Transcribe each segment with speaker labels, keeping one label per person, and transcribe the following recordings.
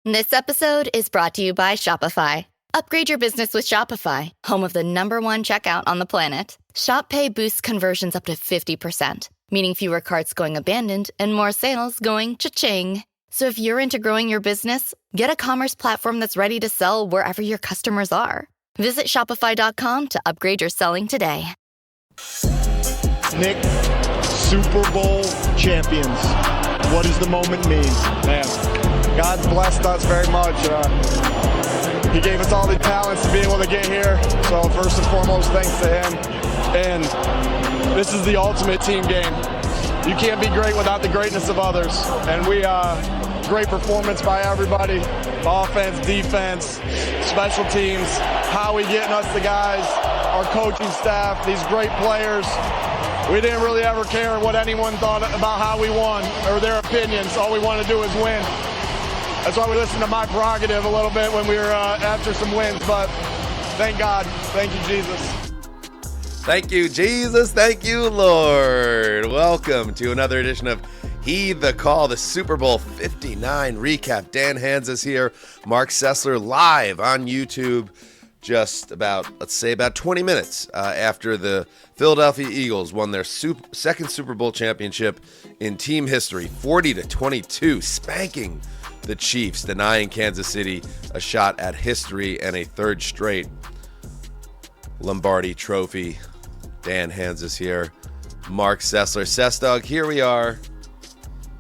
Speaker 1: This episode is brought to you by Shopify. Upgrade your business with Shopify, home of the #1 checkout on the planet. Shop Pay boosts conversions up to 50%, meaning fewer carts going abandoned and more sales going cha-ching. So if you're into growing your business, get a commerce platform that's ready to sell wherever your customers are. Visit shopify.com to upgrade your selling today.
Speaker 2: Nick, Super Bowl champions. What does the moment mean?
Speaker 3: Man, God's blessed us very much. He gave us all the talents to be able to get here. So first and foremost, thanks to him. And this is the ultimate team game. You can't be great without the greatness of others. And great performance by everybody. Offense, defense, special teams, Howie getting us the guys, our coaching staff, these great players. We didn't really ever care what anyone thought about how we won or their opinions. All we wanted to do was win. That's why we listened to my prerogative a little bit when we were after some wins. But thank God. Thank you, Jesus.
Speaker 4: Thank you, Jesus. Thank you, Lord. Welcome to another edition of Heed the Call, the Super Bowl 59 recap. Dan Hanzus here, Marc Sessler live on YouTube. Just about 20 minutes after the Philadelphia Eagles won their second Super Bowl championship in team history, 40-22, spanking the Chiefs, denying Kansas City a shot at history and a third straight Lombardi trophy. Dan Hanzus here, Marc Sessler. Sessdog, here we are.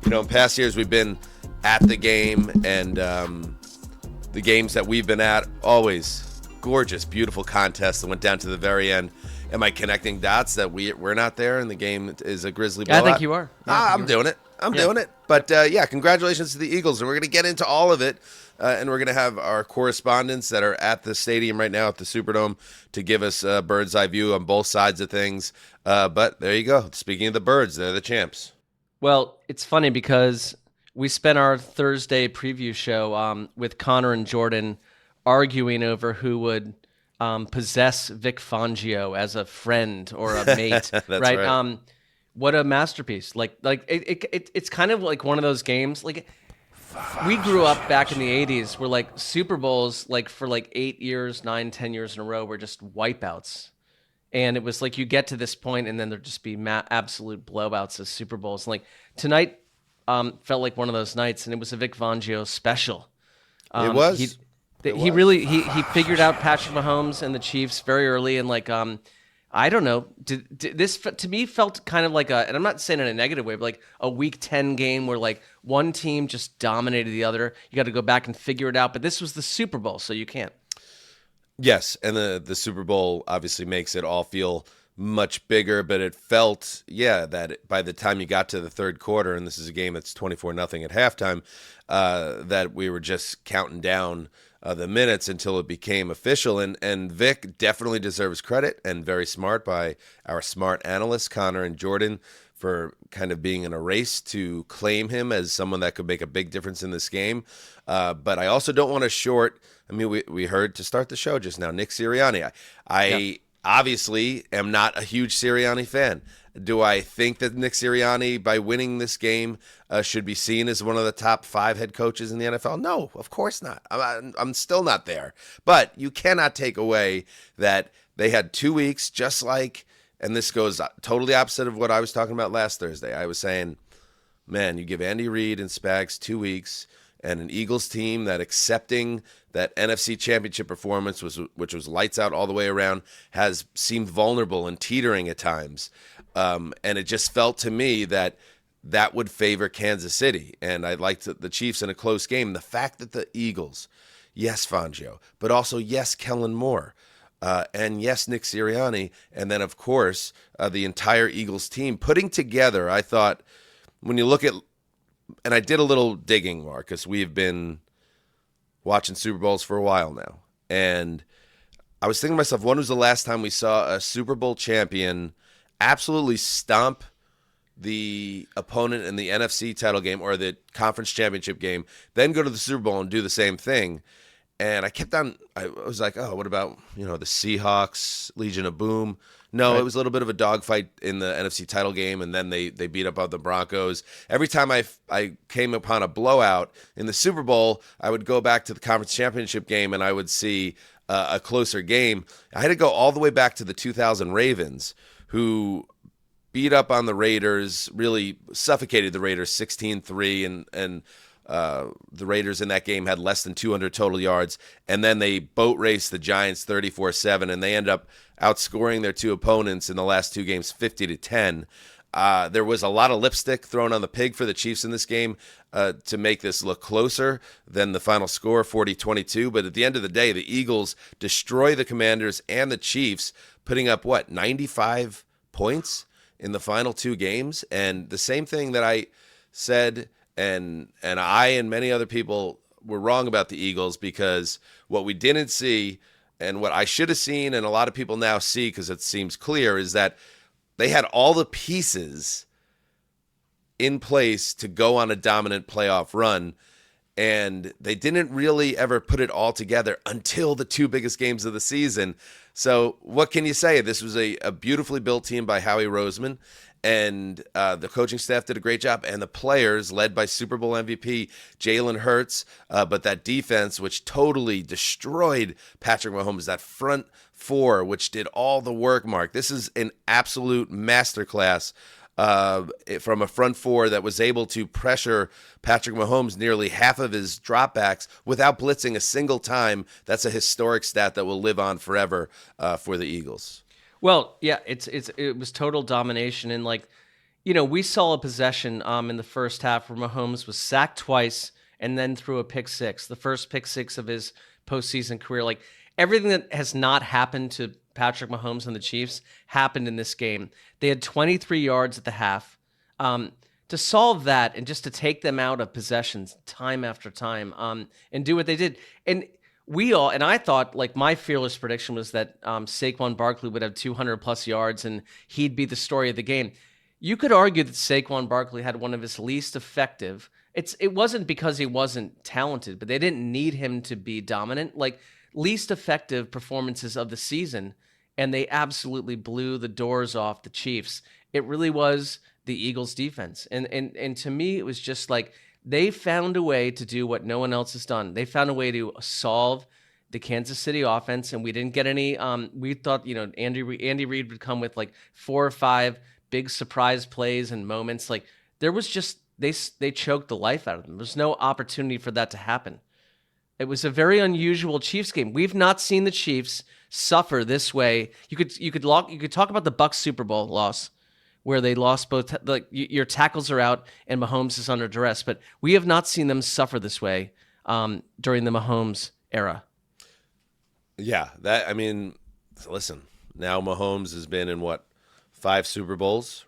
Speaker 4: You know, in past years we've been at the game, and the games that we've been at, always gorgeous, beautiful contests that went down to the very end. Am I connecting dots that we're not there and the game is a Grizzly blowout?
Speaker 5: I think you are.
Speaker 4: I'm doing it. I'm doing it. But, congratulations to the Eagles. And we're going to get into all of it. And we're going to have our correspondents that are at the stadium right now at the Superdome to give us a bird's eye view on both sides of things. But there you go. Speaking of the birds, they're the champs.
Speaker 5: Well, it's funny because we spent our Thursday preview show with Conor and Jordan arguing over who would possess Vic Fangio as a friend or a mate.
Speaker 4: That's
Speaker 5: right. What a masterpiece! It's kind of like one of those games. Like we grew up back in the '80s, where like Super Bowls, like for like 8 years, 9, 10 years in a row, were just wipeouts. And it was like you get to this point, and then there'd just be absolute blowouts of Super Bowls. Like tonight felt like one of those nights, and it was a Vic Fangio special.
Speaker 4: It was.
Speaker 5: He figured out Patrick Mahomes and the Chiefs very early, and like I don't know. This to me felt kind of like and I'm not saying in a negative way, but like a Week 10 game where like one team just dominated the other. You got to go back and figure it out. But this was the Super Bowl, so you can't.
Speaker 4: Yes, and the Super Bowl obviously makes it all feel much bigger, but it felt, that by the time you got to the third quarter, and this is a game that's 24-0 at halftime, that we were just counting down the minutes until it became official. And Vic definitely deserves credit, and very smart by our smart analysts, Conor and Jordan, for kind of being in a race to claim him as someone that could make a big difference in this game. But I also don't want to short. I mean, we heard to start the show just now, Nick Sirianni. I obviously am not a huge Sirianni fan. Do I think that Nick Sirianni, by winning this game, should be seen as one of the top 5 head coaches in the NFL? No, of course not. I'm still not there. But you cannot take away that they had 2 weeks, just like, and this goes totally opposite of what I was talking about last Thursday. I was saying, man, you give Andy Reid and Spags 2 weeks, and an Eagles team that accepting that NFC Championship performance, which was lights out all the way around, has seemed vulnerable and teetering at times. And it just felt to me that would favor Kansas City. And I liked the Chiefs in a close game. The fact that the Eagles, yes, Fangio, but also yes, Kellen Moore, and yes, Nick Sirianni, and then, of course, the entire Eagles team putting together, I thought, when you look at, and I did a little digging, Marcus, we've been watching Super Bowls for a while now. And I was thinking to myself, when was the last time we saw a Super Bowl champion absolutely stomp the opponent in the NFC title game or the conference championship game, then go to the Super Bowl and do the same thing? And I was like, oh, what about, the Seahawks, Legion of Boom? No,
Speaker 5: Right.
Speaker 4: it was a little bit of a dogfight in the NFC title game, and then they beat up on the Broncos. Every time I came upon a blowout in the Super Bowl, I would go back to the conference championship game, and I would see a closer game. I had to go all the way back to the 2000 Ravens, who beat up on the Raiders, really suffocated the Raiders 16-3, and the Raiders in that game had less than 200 total yards, and then they boat raced the Giants 34-7, and they end up outscoring their two opponents in the last two games 50-10. There was a lot of lipstick thrown on the pig for the Chiefs in this game to make this look closer than the final score, 40-22. But at the end of the day, the Eagles destroy the Commanders and the Chiefs, putting up, 95 points in the final two games? And the same thing that I said, and I and many other people were wrong about the Eagles, because what we didn't see and what I should have seen, and a lot of people now see because it seems clear, is that they had all the pieces in place to go on a dominant playoff run, and they didn't really ever put it all together until the two biggest games of the season. So what can you say? This was a beautifully built team by Howie Roseman, and the coaching staff did a great job, and the players, led by Super Bowl MVP Jalen Hurts, but that defense, which totally destroyed Patrick Mahomes, that front four, which did all the work, Mark. This is an absolute masterclass from a front four that was able to pressure Patrick Mahomes nearly half of his dropbacks without blitzing a single time. That's a historic stat that will live on forever for the Eagles.
Speaker 5: Well, yeah, it was total domination, and we saw a possession in the first half where Mahomes was sacked twice and then threw a pick six, the first pick six of his postseason career. Like, everything that has not happened to Patrick Mahomes and the Chiefs happened in this game. They had 23 yards at the half. To solve that and just to take them out of possessions time after time, and do what they did, and I thought, my fearless prediction was that Saquon Barkley would have 200 plus yards and he'd be the story of the game. You could argue that Saquon Barkley had one of his least effective. It wasn't because he wasn't talented, but they didn't need him to be dominant. Least effective performances of the season, and they absolutely blew the doors off the Chiefs. It really was the Eagles' defense, and to me, it was just they found a way to do what no one else has done. They found a way to solve the Kansas City offense, and we didn't get any. We thought, Andy Reid would come with 4 or 5 big surprise plays and moments. There was just they choked the life out of them. There's no opportunity for that to happen. It was a very unusual Chiefs game. We've not seen the Chiefs suffer this way. You could talk about the Bucs Super Bowl loss, where they lost both, your tackles are out and Mahomes is under duress. But we have not seen them suffer this way during the Mahomes era.
Speaker 4: Yeah, listen, now Mahomes has been in 5 Super Bowls?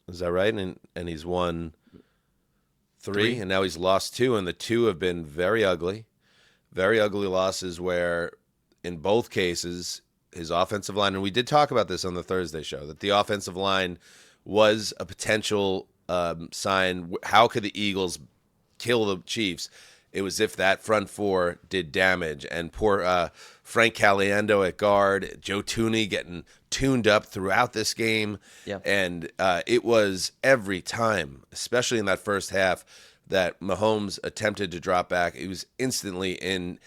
Speaker 4: Is that right? And he's won 3, and now he's lost 2, and the 2 have been very ugly losses where in both cases his offensive line, and we did talk about this on the Thursday show, that the offensive line was a potential sign. How could the Eagles kill the Chiefs? It was if that front four did damage. And poor Frank Caliendo at guard, Joe Thuney getting tuned up throughout this game.
Speaker 5: Yeah. And
Speaker 4: it was every time, especially in that first half, that Mahomes attempted to drop back, he was instantly in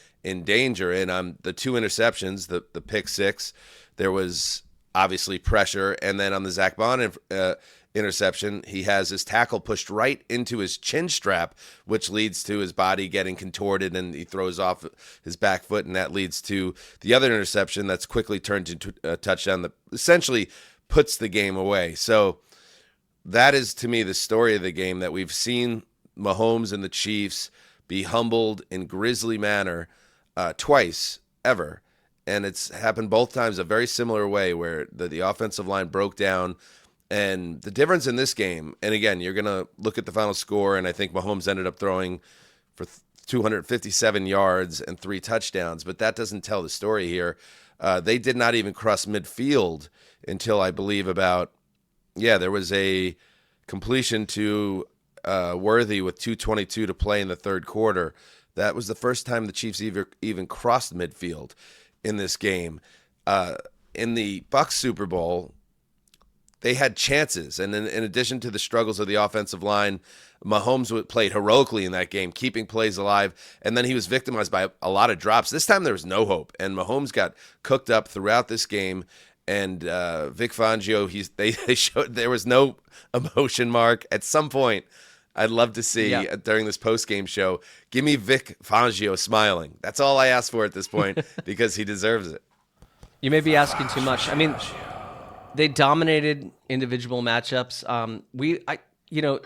Speaker 4: danger. And the 2 interceptions, the pick six, there was obviously pressure. And then on the Zach Bond interception, he has his tackle pushed right into his chin strap, which leads to his body getting contorted, and he throws off his back foot, and that leads to the other interception that's quickly turned into a touchdown that essentially puts the game away. So that is, to me, the story of the game, that we've seen Mahomes and the Chiefs be humbled in grisly manner twice ever. And it's happened both times a very similar way, where the offensive line broke down. And the difference in this game, and again, you're going to look at the final score, and I think Mahomes ended up throwing for 257 yards and 3 touchdowns, but that doesn't tell the story here. They did not even cross midfield until, I believe, there was a completion to Worthy with 2:22 to play in the third quarter. That was the first time the Chiefs even crossed midfield in this game. in the Bucs Super Bowl, they had chances. And in addition to the struggles of the offensive line, Mahomes played heroically in that game, keeping plays alive. And then he was victimized by a lot of drops. This time there was no hope. And Mahomes got cooked up throughout this game. And Vic Fangio, they showed there was no emotion, Mark. At some point, I'd love to see during this post-game show, give me Vic Fangio smiling. That's all I ask for at this point because he deserves it.
Speaker 5: You may be asking too much. I mean, they dominated individual matchups.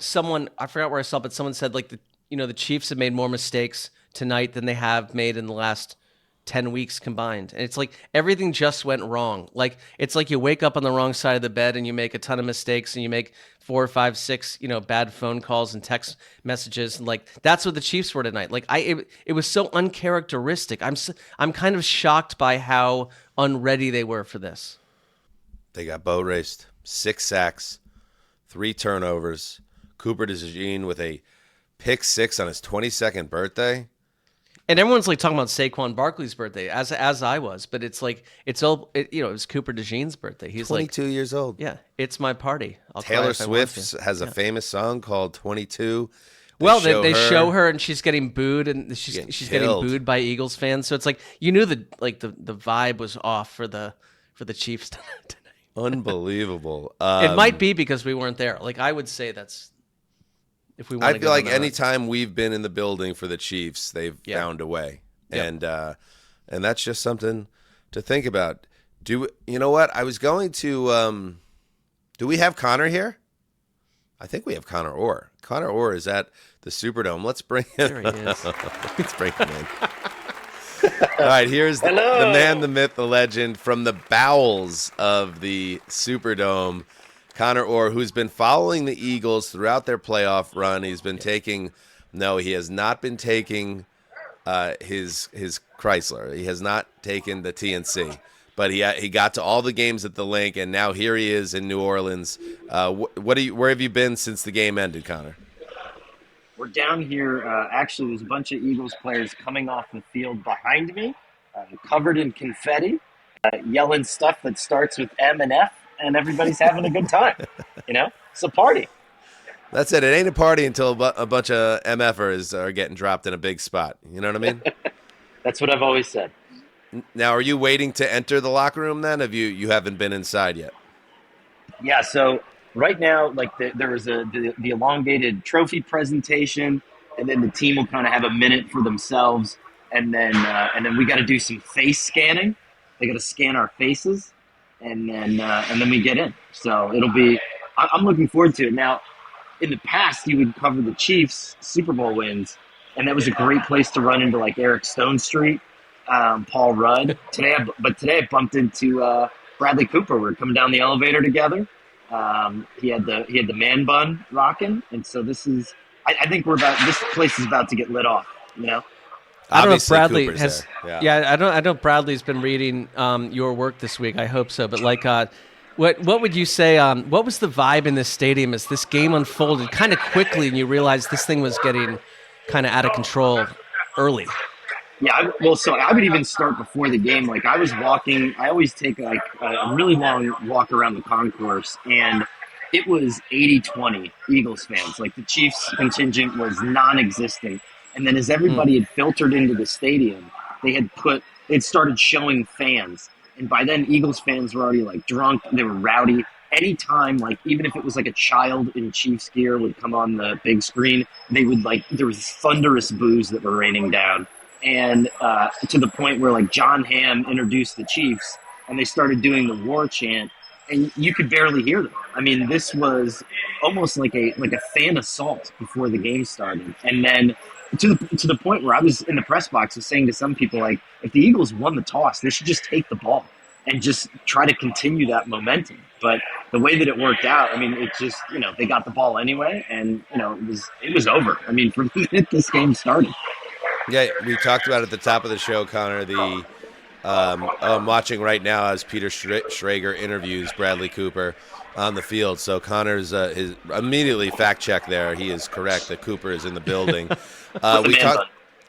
Speaker 5: Someone, I forgot where I saw, but someone said like the Chiefs have made more mistakes tonight than they have made in the last 10 weeks combined. And it's like everything just went wrong. Like it's like you wake up on the wrong side of the bed and you make a ton of mistakes and you make 4, 5, 6, bad phone calls and text messages. And like that's what the Chiefs were tonight. Like it was so uncharacteristic. I'm kind of shocked by how unready they were for this.
Speaker 4: They got boat raced, 6 sacks, 3 turnovers. Cooper DeJean with a pick 6 on his 22nd birthday.
Speaker 5: And everyone's like talking about Saquon Barkley's birthday, as I was, but it's like it was Cooper DeJean's birthday. He's
Speaker 4: 22
Speaker 5: like,
Speaker 4: years old.
Speaker 5: Yeah, it's my party.
Speaker 4: Taylor Swift has a famous song called 22.
Speaker 5: They show her and she's getting booed, and she's getting booed by Eagles fans. So it's like you knew the vibe was off for the Chiefs tonight.
Speaker 4: Unbelievable.
Speaker 5: It might be because we weren't there. Like I would say that's.
Speaker 4: I feel like anytime we've been in the building for the Chiefs, they've found a way, and that's just something to think about. You know what? I was going to. Do we have Conor here? I think we have Conor Orr. Conor Orr is at the Superdome. Let's bring him.
Speaker 5: There he is.
Speaker 4: Let's bring him in. All right, here's the man, the myth, the legend from the bowels of the Superdome. Conor Orr, who's been following the Eagles throughout their playoff run. He's been taking – no, he has not been taking his Chrysler. He has not taken the TNC. But he got to all the games at the Link, and now here he is in New Orleans. Where have you been since the game ended, Conor?
Speaker 6: We're down here. Actually, there's a bunch of Eagles players coming off the field behind me, covered in confetti, yelling stuff that starts with M and F. And everybody's having a good time, It's a party.
Speaker 4: That's it. It ain't a party until a bunch of MFers are getting dropped in a big spot. You know what I mean?
Speaker 6: That's what I've always said.
Speaker 4: Now, are you waiting to enter the locker room then? Have you haven't been inside yet?
Speaker 6: Yeah. So right now, like there was the elongated trophy presentation, and then the team will kind of have a minute for themselves, and then we got to do some face scanning. They got to scan our faces. And then we get in. So it'll be – I'm looking forward to it. Now, in the past, you would cover the Chiefs' Super Bowl wins, and that was a great place to run into, like, Eric Stone Street, Paul Rudd. Today I bumped into Bradley Cooper. We were coming down the elevator together. He had the man bun rocking. And so this is – I think this place is about to get lit off,
Speaker 5: I don't know if Bradley
Speaker 4: Cooper's
Speaker 5: has.
Speaker 4: there.
Speaker 5: Yeah, I know Bradley's been reading your work this week. I hope so. But like, what would you say? What was the vibe in this stadium as this game unfolded kind of quickly, and you realized this thing was getting kind of out of control early?
Speaker 6: Yeah, so I would even start before the game. Like I was walking. I always take like a really long walk around the concourse, and it was 80-20 Eagles fans. Like the Chiefs contingent was non-existent. And then as everybody had filtered into the stadium, they started showing fans. And by then, Eagles fans were already like drunk. They were rowdy. Anytime, like even if it was like a child in Chiefs gear would come on the big screen, they would there was thunderous boos that were raining down. And to the point where like John Hamm introduced the Chiefs and they started doing the war chant and you could barely hear them. I mean, this was almost like a fan assault before the game started. And then to the point where I was in the press box was saying to some people, like, if the Eagles won the toss, they should just take the ball and just try to continue that momentum. But the way that it worked out, I mean, it just, they got the ball anyway, and, it was over. I mean, from the minute this game started.
Speaker 4: Yeah, we talked about at the top of the show, Conor, I'm watching right now as Peter Schrager interviews Bradley Cooper on the field. So Connor's immediately fact check there. He is correct that Cooper is in the building.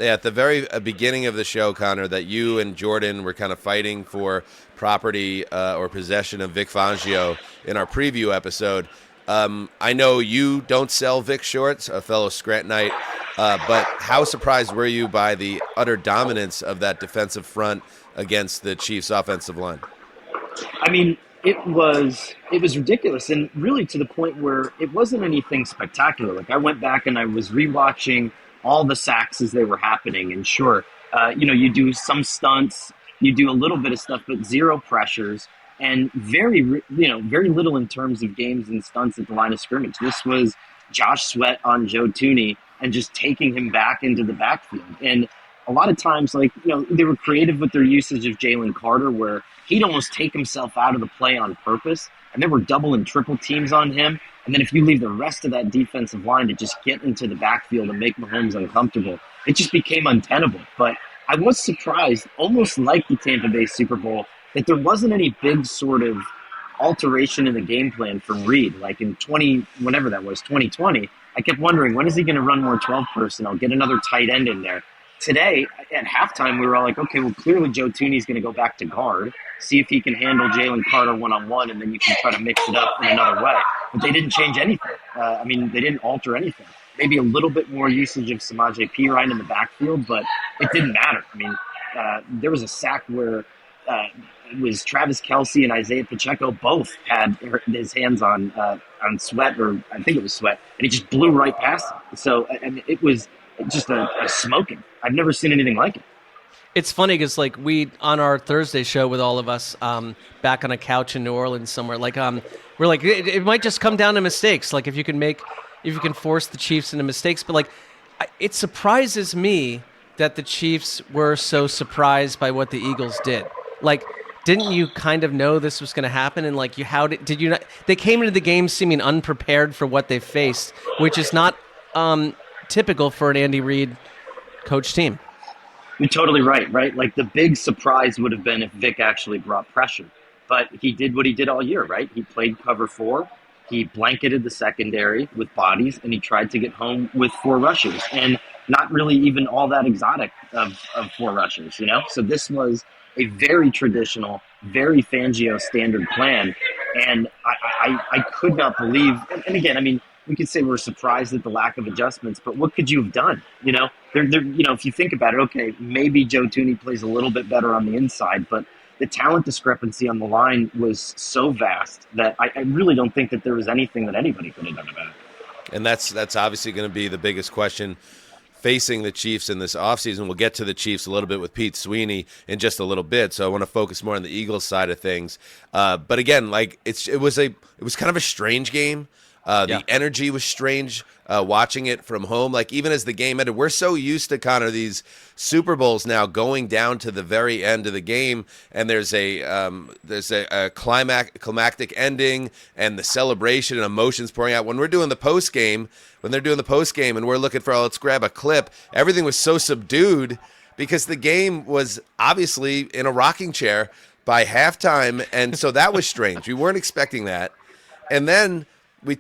Speaker 4: at the very beginning of the show, Connor, that you and Jordan were kind of fighting for property or possession of Vic Fangio in our preview episode. I know you don't sell Vic shorts, a fellow Scrantonite, but how surprised were you by the utter dominance of that defensive front against the Chiefs' offensive line?
Speaker 6: I mean, it was ridiculous, and really to the point where it wasn't anything spectacular. Like, I went back and I was rewatching all the sacks as they were happening, and sure, you do some stunts, you do a little bit of stuff, but zero pressures, and very little in terms of games and stunts at the line of scrimmage. This was Josh Sweat on Joe Thuney and just taking him back into the backfield. And a lot of times, they were creative with their usage of Jalen Carter, where he'd almost take himself out of the play on purpose, and there were double and triple teams on him. And then if you leave the rest of that defensive line to just get into the backfield and make Mahomes uncomfortable, it just became untenable. But I was surprised, almost like the Tampa Bay Super Bowl, that there wasn't any big sort of alteration in the game plan from Reed. Like in 2020, I kept wondering, when is he going to run more 12 personnel, get another tight end in there? Today, at halftime, we were all like, okay, well, clearly Joe Thuney's going to go back to guard, see if he can handle Jalen Carter one-on-one, and then you can try to mix it up in another way. But they didn't change anything. They didn't alter anything. Maybe a little bit more usage of Samaje Perine in the backfield, but it didn't matter. There was a sack where it was Travis Kelce and Isaiah Pacheco both had his hands on Sweat, or I think it was Sweat, and he just blew right past him. So it was just a smoking. I've never seen anything like it.
Speaker 5: It's funny because we on our Thursday show with all of us back on a couch in New Orleans somewhere, we're like it might just come down to mistakes. Like if you can force the Chiefs into mistakes, but it surprises me that the Chiefs were so surprised by what the Eagles did. Didn't you kind of know this was going to happen? And did you not? They came into the game seeming unprepared for what they faced, which is not typical for an Andy Reid coach team.
Speaker 6: You're totally right? The big surprise would have been if Vic actually brought pressure. But he did what he did all year, right? He played cover 4. He blanketed the secondary with bodies, and he tried to get home with 4 rushers. And not really even all that exotic of 4 rushers, So this was a very traditional, very Fangio standard plan. And I could not believe, and again, we could say we're surprised at the lack of adjustments, but what could you have done? If you think about it, okay, maybe Joe Thuney plays a little bit better on the inside, but the talent discrepancy on the line was so vast that I really don't think that there was anything that anybody could have done about it.
Speaker 4: And that's obviously going to be the biggest question facing the Chiefs in this offseason. We'll get to the Chiefs a little bit with Pete Sweeney in just a little bit, so I want to focus more on the Eagles side of things. But again, it was kind of a strange game. The energy was strange watching it from home. Even as the game ended, we're so used to kind of these Super Bowls now going down to the very end of the game, and there's a climactic ending and the celebration and emotions pouring out. When they're doing the post game, and we're looking for, let's grab a clip, everything was so subdued because the game was obviously in a rocking chair by halftime, and so that was strange. We weren't expecting that, and then.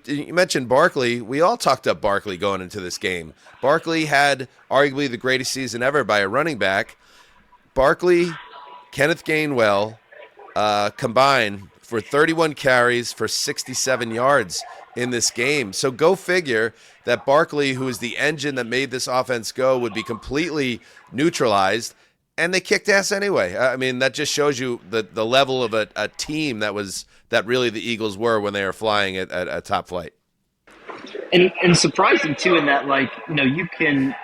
Speaker 4: You mentioned Barkley. We all talked up Barkley going into this game. Barkley had arguably the greatest season ever by a running back. Barkley, Kenneth Gainwell combined for 31 carries for 67 yards in this game. So go figure that Barkley, who is the engine that made this offense go, would be completely neutralized, and they kicked ass anyway. That just shows you the level of a team that really the Eagles were when they were flying at top flight.
Speaker 6: And surprising too, in that you can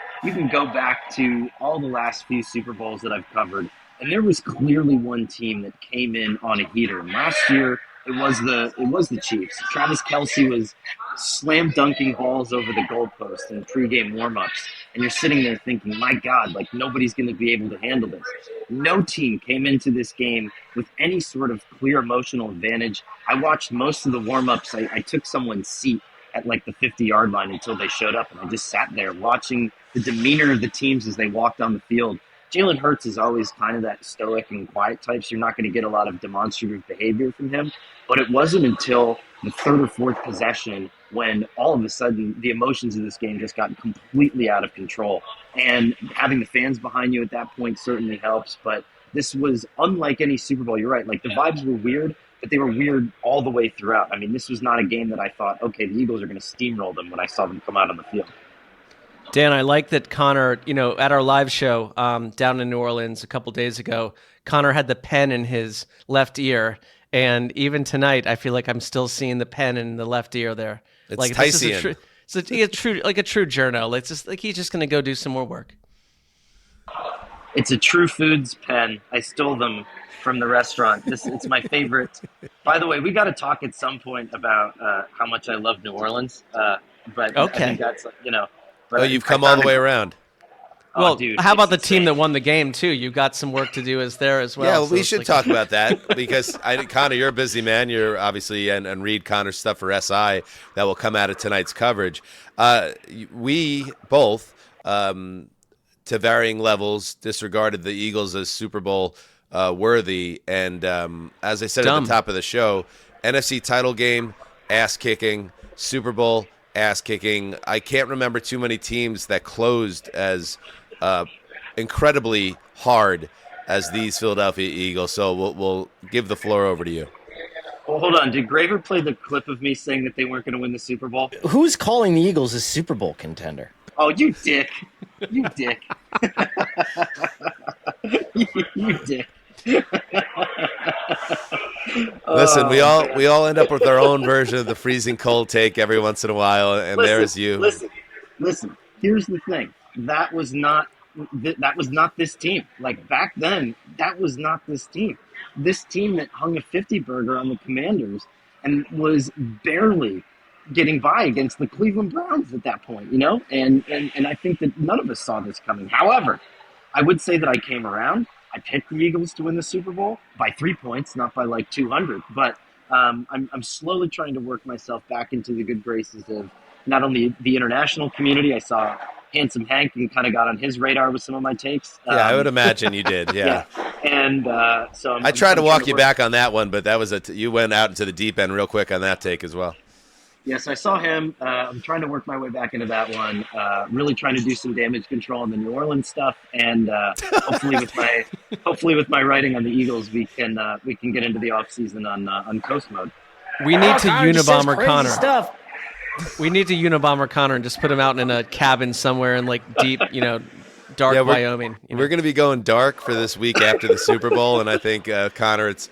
Speaker 6: go back to all the last few Super Bowls that I've covered, and there was clearly one team that came in on a heater. And last year it was the Chiefs. Travis Kelce was slam dunking balls over the goalpost in pregame warmups, and you're sitting there thinking, my God, nobody's going to be able to handle this. No team came into this game with any sort of clear emotional advantage. I watched most of the warmups. I took someone's seat at the 50-yard line until they showed up, and I just sat there watching the demeanor of the teams as they walked on the field. Jalen Hurts is always kind of that stoic and quiet type, so you're not going to get a lot of demonstrative behavior from him. But it wasn't until the third or fourth possession when all of a sudden the emotions of this game just got completely out of control. And having the fans behind you at that point certainly helps. But this was unlike any Super Bowl. You're right. Like, the vibes were weird, but they were weird all the way throughout. I mean, this was not a game that I thought, okay, the Eagles are going to steamroll them when I saw them come out on the field.
Speaker 5: Dan, I like that Conor, at our live show down in New Orleans a couple days ago, Conor had the pen in his left ear. And even tonight, I feel like I'm still seeing the pen in the left ear there.
Speaker 4: It's
Speaker 5: like,
Speaker 4: Tyson.
Speaker 5: It's a true journo. It's just like he's just going to go do some more work.
Speaker 6: It's a True Foods pen. I stole them from the restaurant. It's my favorite. By the way, we got to talk at some point about how much I love New Orleans. But
Speaker 5: okay.
Speaker 6: I think that's, But
Speaker 4: you've come all the way around.
Speaker 5: Well,
Speaker 6: dude,
Speaker 5: how about the
Speaker 6: insane.
Speaker 5: team that won the game, too? You've got some work to do there as well.
Speaker 4: Yeah, well,
Speaker 5: so
Speaker 4: we should talk about that because, Connor, you're a busy man. You're obviously, and read Connor's stuff for SI that will come out of tonight's coverage. We both, to varying levels, disregarded the Eagles as Super Bowl worthy. And as I said at the top of the show, NFC title game, ass-kicking, Super Bowl, ass-kicking. I can't remember too many teams that closed as incredibly hard as these Philadelphia Eagles. So we'll give the floor over to you.
Speaker 6: Well, hold on. Did Graver play the clip of me saying that they weren't going to win the Super Bowl?
Speaker 7: Who's calling the Eagles a Super Bowl contender?
Speaker 6: Oh, you dick. You dick. you dick.
Speaker 4: Listen, we all end up with our own version of the freezing cold take every once in a while, and there's you.
Speaker 6: Listen. Here's the thing. That was not this team. Like, back then, that was not this team. This team that hung a 50 burger on the Commanders and was barely getting by against the Cleveland Browns at that point, And I think that none of us saw this coming. However, I would say that I came around. I picked the Eagles to win the Super Bowl by 3 points, not by like 200. But I'm slowly trying to work myself back into the good graces of not only the international community. I saw Handsome Hank and kind of got on his radar with some of my takes.
Speaker 4: Yeah, I would imagine you did. Yeah.
Speaker 6: And so
Speaker 4: I tried to walk you back on that one, but that was you went out into the deep end real quick on that take as well.
Speaker 6: Yes, I saw him. I'm trying to work my way back into that one. Really trying to do some damage control on the New Orleans stuff, and hopefully with my writing on the Eagles, we can get into the off season on coast mode.
Speaker 5: We need to Unabomber Conor.
Speaker 7: Stuff.
Speaker 5: We need to Unabomber Conor and just put him out in a cabin somewhere in like deep, dark Wyoming.
Speaker 4: We're going to be going dark for this week after the Super Bowl, and I think Conor, it's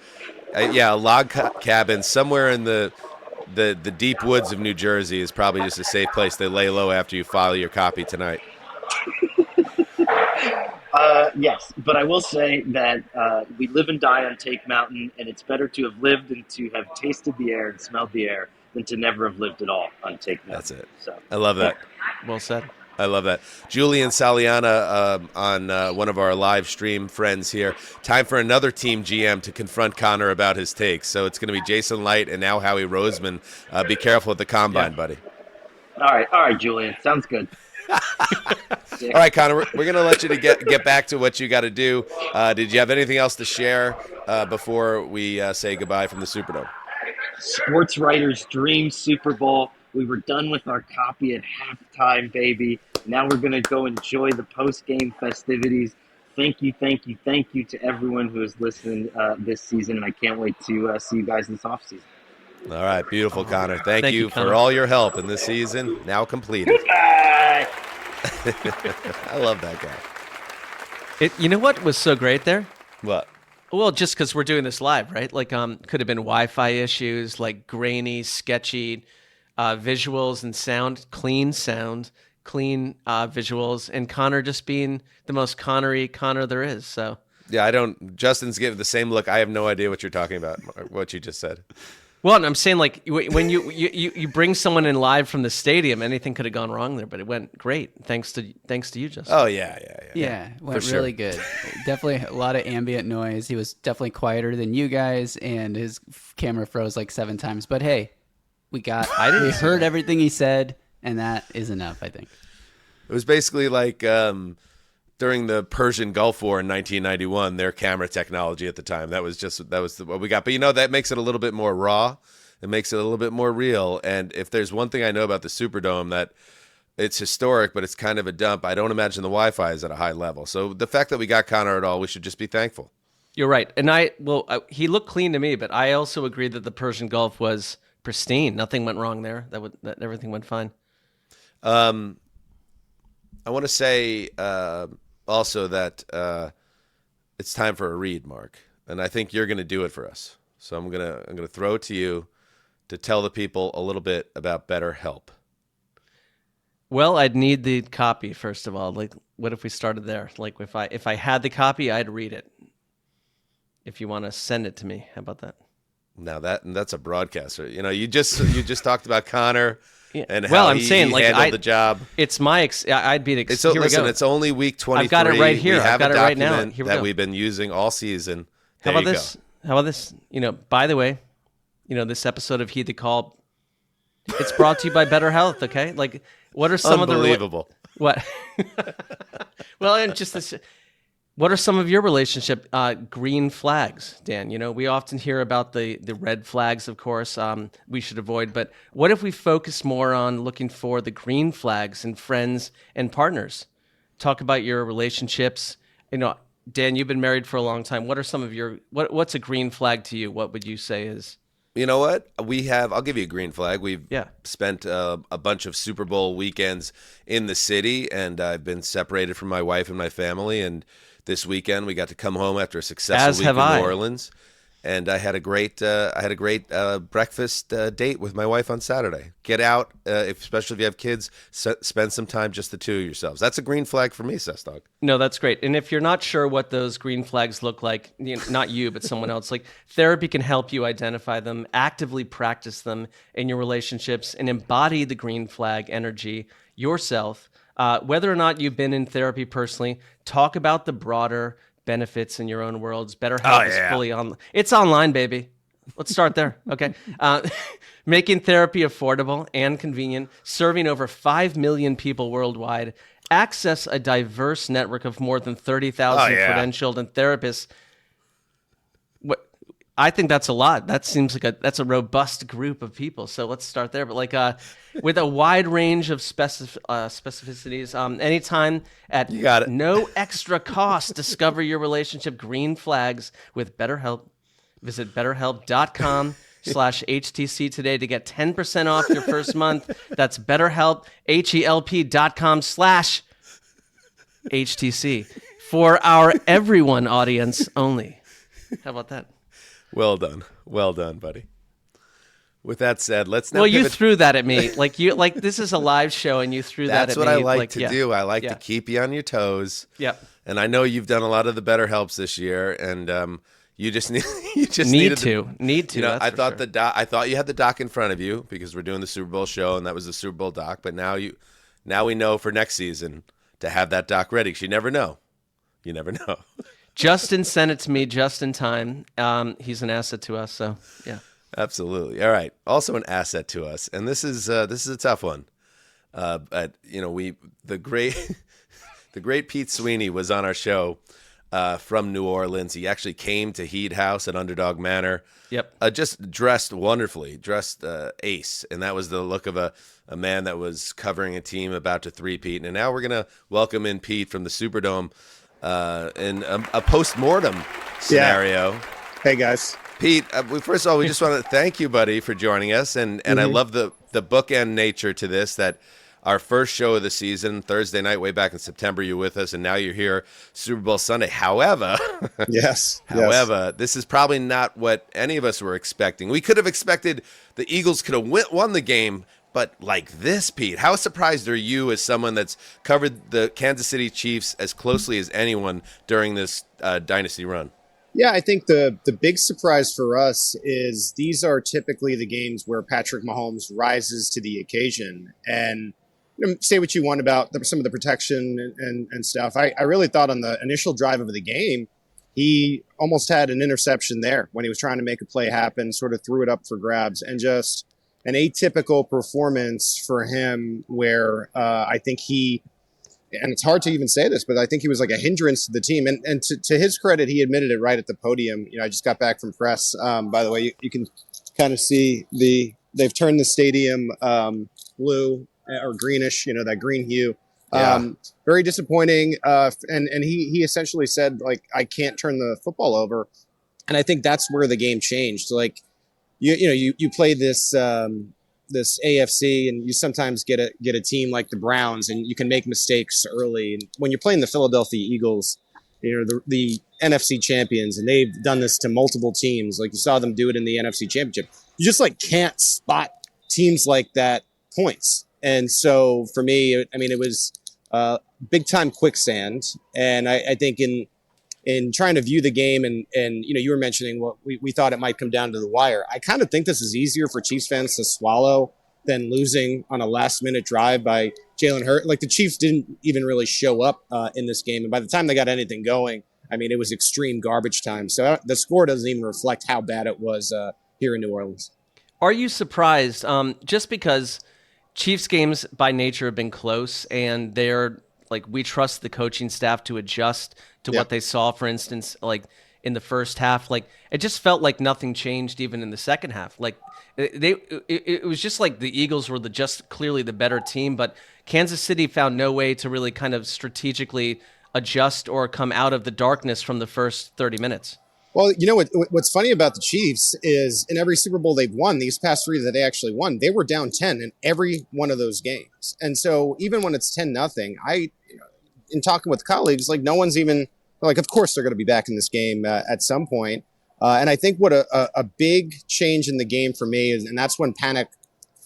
Speaker 4: a log cabin somewhere in the deep woods of New Jersey is probably just a safe place to lay low after you file your copy tonight.
Speaker 6: Yes, but I will say that we live and die on Take Mountain, and it's better to have lived and to have tasted the air and smelled the air than to never have lived at all on Take Mountain.
Speaker 4: That's it.
Speaker 6: So
Speaker 4: I love that.
Speaker 5: Well said.
Speaker 4: I love that. Julian Saliana on one of our live stream friends here. Time for another team GM to confront Conor about his takes. So it's going to be Jason Light and now Howie Roseman. Be careful at the combine, buddy.
Speaker 6: All right, Julian. Sounds good.
Speaker 4: All right, Conor, we're going to let you to get back to what you got to do. Did you have anything else to share before we say goodbye from the Superdome?
Speaker 6: Sports writer's dream Super Bowl. We were done with our copy at halftime, baby. Now we're going to go enjoy the post-game festivities. Thank you to everyone who has listened this season, and I can't wait to see you guys this offseason.
Speaker 4: All right, beautiful, Conor. Thank you
Speaker 5: Conor.
Speaker 4: for all your help in this season, now completed.
Speaker 6: Bye.
Speaker 4: I love that guy.
Speaker 5: You know what was so great there?
Speaker 4: What?
Speaker 5: Well, just because we're doing this live, right? Like, could have been Wi-Fi issues, like grainy, sketchy visuals and sound, clean visuals, and Conor just being the most Conor-y Conor there is. So
Speaker 4: Yeah, Justin's giving the same look. I have no idea what you're talking about, what you just said.
Speaker 5: Well, I'm saying, like, when you bring someone in live from the stadium, anything could have gone wrong there, but it went great. Thanks to you, Justin.
Speaker 4: Oh, yeah.
Speaker 8: Yeah, went
Speaker 4: For sure.
Speaker 8: really good. Definitely a lot of ambient noise. He was definitely quieter than you guys, and his camera froze like 7 times. But hey, we heard everything he said, and that is enough, I think.
Speaker 4: It was basically like during the Persian Gulf War in 1991, their camera technology at the time. That was what we got. But that makes it a little bit more raw. It makes it a little bit more real. And if there's one thing I know about the Superdome, that it's historic, but it's kind of a dump. I don't imagine the Wi-Fi is at a high level. So the fact that we got Conor at all, we should just be thankful.
Speaker 5: You're right. And he looked clean to me, but I also agree that the Persian Gulf was pristine. Nothing went wrong there. That everything went fine.
Speaker 4: I want to say also that it's time for a read, Mark, and I think you're going to do it for us. So I'm gonna throw it to you to tell the people a little bit about BetterHelp.
Speaker 5: Well, I'd need the copy first of all. Like, what if we started there? Like, if I had the copy, I'd read it. If you want to send it to me, how about that?
Speaker 4: Now that's a broadcaster. You just talked about Conor. And
Speaker 5: well,
Speaker 4: how
Speaker 5: I'm saying,
Speaker 4: he handled the job.
Speaker 5: It's my. I'd be.
Speaker 4: Here we go. It's only week 23.
Speaker 5: I've got it right here.
Speaker 4: I've
Speaker 5: got it right now. Here we
Speaker 4: that
Speaker 5: go.
Speaker 4: we've been using all season.
Speaker 5: How about this? How about this? By the way, this episode of Heed the Call, it's brought to you by BetterHelp. Okay, like, what are some of the
Speaker 4: unbelievable?
Speaker 5: What? Well, and just this. What are some of your relationship green flags, Dan? We often hear about the red flags, of course, we should avoid. But what if we focus more on looking for the green flags in friends and partners? Talk about your relationships. Dan, you've been married for a long time. What are some of your what's a green flag to you? What would you say is?
Speaker 4: You know what? I'll give you a green flag. We've
Speaker 5: Yeah.
Speaker 4: spent a bunch of Super Bowl weekends in the city, and I've been separated from my wife and my family. And this weekend we got to come home after a successful week in New Orleans, and I had a great breakfast date with my wife on Saturday. Get out, especially if you have kids. Spend some time, just the two of yourselves. That's a green flag for me, Sessdog.
Speaker 5: No, that's great. And if you're not sure what those green flags look like, not you, but someone else, like, therapy can help you identify them, actively practice them in your relationships, and embody the green flag energy yourself. Whether or not you've been in therapy personally, talk about the broader benefits in your own worlds. BetterHelp is fully on. It's online, baby. Let's start there. Okay. Making therapy affordable and convenient, serving over 5 million people worldwide. Access a diverse network of more than 30,000 credentialed and therapists. I think that's a lot. That seems like that's a robust group of people. So let's start there. But with a wide range of specificities, anytime at no extra cost, discover your relationship green flags with BetterHelp. Visit BetterHelp.com/HTC today to get 10% off your first month. That's BetterHelp, HELP.com/HTC for our everyone audience only. How about that?
Speaker 4: Well done, buddy. With that said, let's now.
Speaker 5: Well, you threw that at me, like this is a live show, and you threw that at me.
Speaker 4: That's what I like to do. I like to keep you on your toes.
Speaker 5: Yep.
Speaker 4: And I know you've done a lot of the BetterHelps this year, and you just need
Speaker 5: to.
Speaker 4: I thought you had the doc in front of you because we're doing the Super Bowl show, and that was the Super Bowl doc. But now we know for next season to have that doc ready. 'Cause you never know.
Speaker 5: Justin sent it to me just in time. He's an asset to us, so yeah.
Speaker 4: Absolutely. All right. Also an asset to us, and this is a tough one. But the great Pete Sweeney was on our show from New Orleans. He actually came to Heed House at Underdog Manor.
Speaker 5: Yep.
Speaker 4: Just dressed wonderfully, ace, and that was the look of a man that was covering a team about to three-peat. And now we're gonna welcome in Pete from the Superdome. In a post-mortem scenario.
Speaker 9: Yeah. Hey, guys.
Speaker 4: Pete, first of all, we just want to thank you, buddy, for joining us. And I love the bookend nature to this, that our first show of the season, Thursday night, way back in September, you're with us, and now you're here Super Bowl Sunday. However, this is probably not what any of us were expecting. We could have expected the Eagles could have won the game, but like this, Pete, how surprised are you as someone that's covered the Kansas City Chiefs as closely as anyone during this dynasty run?
Speaker 9: Yeah, I think the big surprise for us is these are typically the games where Patrick Mahomes rises to the occasion. And say what you want about some of the protection and stuff. I really thought on the initial drive of the game, he almost had an interception there when he was trying to make a play happen, sort of threw it up for grabs, and just an atypical performance for him where I think he and it's hard to even say this, but I think he was like a hindrance to the team. And to his credit, he admitted it right at the podium. I just got back from press. By the way, you can kind of see they've turned the stadium blue or greenish, that green hue. Very disappointing. And he essentially said, like, I can't turn the football over. And I think that's where the game changed. Like, you play this AFC, and you sometimes get a team like the Browns, and you can make mistakes early. And when you're playing the Philadelphia Eagles, the NFC champions, and they've done this to multiple teams. Like, you saw them do it in the NFC Championship. You just like can't spot teams like that points. And so for me, it was big time quicksand. And I think in trying to view the game, and you were mentioning what we thought it might come down to the wire. I kind of think this is easier for Chiefs fans to swallow than losing on a last-minute drive by Jalen Hurts. Like, the Chiefs didn't even really show up in this game, and by the time they got anything going, it was extreme garbage time. So the score doesn't even reflect how bad it was here in New Orleans.
Speaker 5: Are you surprised? Just because Chiefs games by nature have been close, and they're like, we trust the coaching staff to adjust to what they saw, for instance, like in the first half. Like, it just felt like nothing changed even in the second half. Like, it was just like the Eagles were just clearly the better team, but Kansas City found no way to really kind of strategically adjust or come out of the darkness from the first 30 minutes.
Speaker 9: Well, what's funny about the Chiefs is in every Super Bowl they've won, these past three that they actually won, they were down 10 in every one of those games. And so even when it's 10-0, in talking with colleagues, like, no one's even like, of course they're going to be back in this game at some point. And I think what a big change in the game for me is, and that's when panic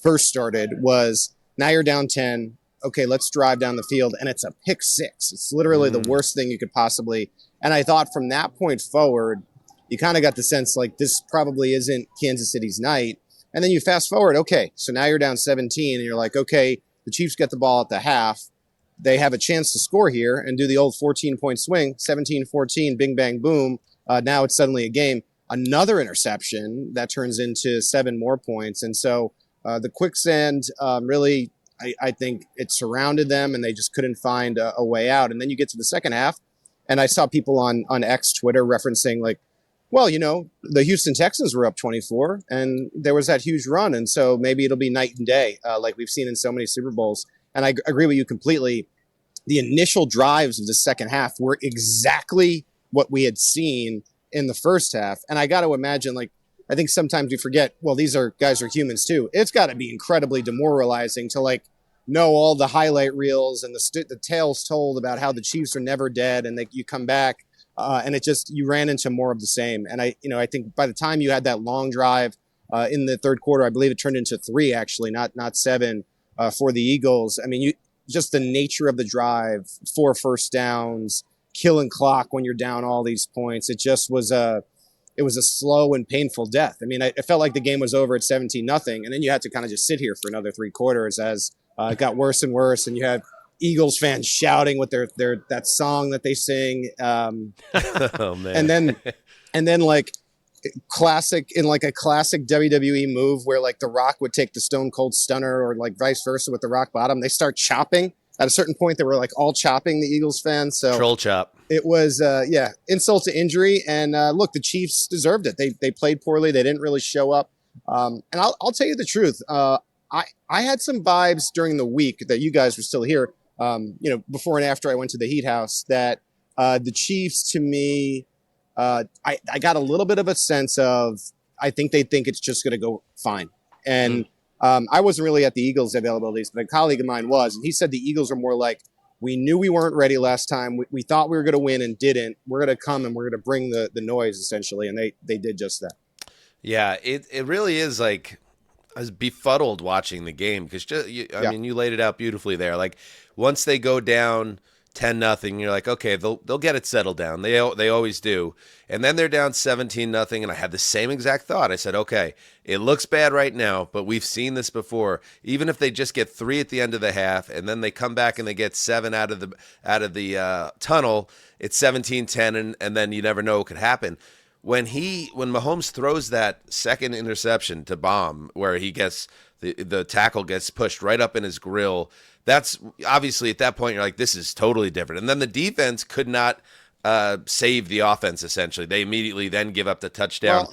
Speaker 9: first started, was now you're down 10. Okay, let's drive down the field. And it's a pick six. It's literally the worst thing you could possibly. And I thought from that point forward, you kind of got the sense like this probably isn't Kansas City's night. And then you fast forward. Okay, so now you're down 17 and you're like, okay, the Chiefs get the ball at the half. They have a chance to score here and do the old 14-point swing, 17-14, bing, bang, boom. Now it's suddenly a game. Another interception that turns into 7 more points. And so the quicksand really, I think it surrounded them, and they just couldn't find a way out. And then you get to the second half, and I saw people on X Twitter referencing like, well, the Houston Texans were up 24, and there was that huge run. And so maybe it'll be night and day, like we've seen in so many Super Bowls. And I agree with you completely. The initial drives of the second half were exactly what we had seen in the first half. And I got to imagine, like, I think sometimes we forget, well, these guys are humans too. It's got to be incredibly demoralizing to like know all the highlight reels and the tales told about how the Chiefs are never dead, and you come back and you ran into more of the same. And I think by the time you had that long drive in the third quarter, I believe it turned into 3 actually, not 7 for the Eagles. Just the nature of the drive, 4 first downs, killing clock when you're down all these points. It just was a slow and painful death. It felt like the game was over at 17-0, and then you had to kind of just sit here for another 3 quarters as it got worse and worse, and you had Eagles fans shouting with their that song that they sing.
Speaker 4: Oh man!
Speaker 9: And then like a classic WWE move where like The Rock would take the Stone Cold Stunner, or like vice versa with the Rock Bottom. They start chopping. At a certain point, they were like all chopping, the Eagles fans. So
Speaker 4: troll chop.
Speaker 9: It was insult to injury. And look, the Chiefs deserved it. They played poorly. They didn't really show up. And I'll tell you the truth. I had some vibes during the week that you guys were still here. Before and after I went to the Heat House, that the Chiefs, to me, I got a little bit of a sense of, I think they think it's just going to go fine. And I wasn't really at the Eagles' availabilities, but a colleague of mine was, and he said the Eagles are more like, we knew we weren't ready last time. We thought we were going to win and didn't. We're going to come and we're going to bring the noise, essentially, and they did just that.
Speaker 4: Yeah, it really is like, I was befuddled watching the game because you laid it out beautifully there. Like, once they go down 10-0, you're like, okay, they'll get it settled down. They always do. And then they're down 17-0, and I had the same exact thought. I said, okay, it looks bad right now, but we've seen this before. Even if they just get 3 at the end of the half, and then they come back and they get 7 out of the tunnel, it's 17-10, and then you never know what could happen. When Mahomes throws that second interception to Bomb, where he gets the tackle gets pushed right up in his grill. That's obviously at that point you're like, this is totally different. And then the defense could not save the offense. Essentially, they immediately then give up the touchdown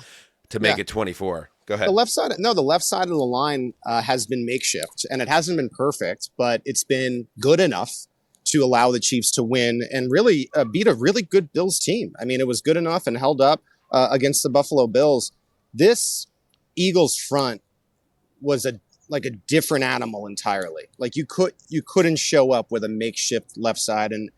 Speaker 4: to make it 24. Go ahead.
Speaker 9: The left side of the line has been makeshift, and it hasn't been perfect, but it's been good enough to allow the Chiefs to win and really beat a really good Bills team. I mean, it was good enough and held up against the Buffalo Bills. This Eagles front was a different animal entirely. Like you couldn't show up with a makeshift left side. And,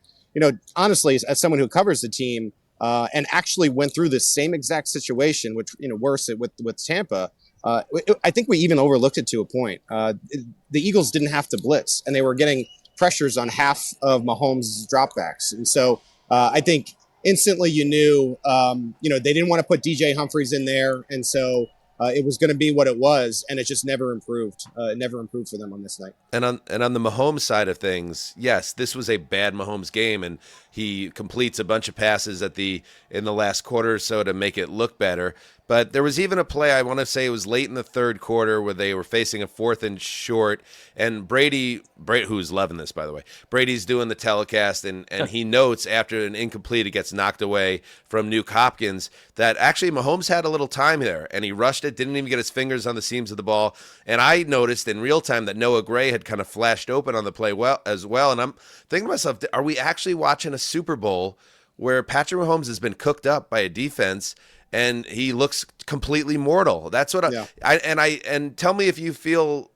Speaker 9: honestly, as someone who covers the team and actually went through the same exact situation, which, worse with Tampa, I think we even overlooked it to a point. The Eagles didn't have to blitz, and they were getting pressures on half of Mahomes' dropbacks. And so I think instantly you knew, they didn't want to put DJ Humphries in there. And so it was going to be what it was, and it just never improved. It never improved for them on this night. And
Speaker 4: on the Mahomes side of things, yes, this was a bad Mahomes game, and he completes a bunch of passes in the last quarter or so to make it look better. But there was even a play, I want to say it was late in the third quarter, where they were facing a 4th and short, and Brady, who's loving this, by the way, Brady's doing the telecast, and he notes after an incomplete, it gets knocked away from Nuke Hopkins, that actually Mahomes had a little time there, and he rushed it, didn't even get his fingers on the seams of the ball. And I noticed in real time that Noah Gray had kind of flashed open on the play as well, and I'm thinking to myself, are we actually watching a Super Bowl where Patrick Mahomes has been cooked up by a defense and he looks completely mortal? That's what I tell me if you feel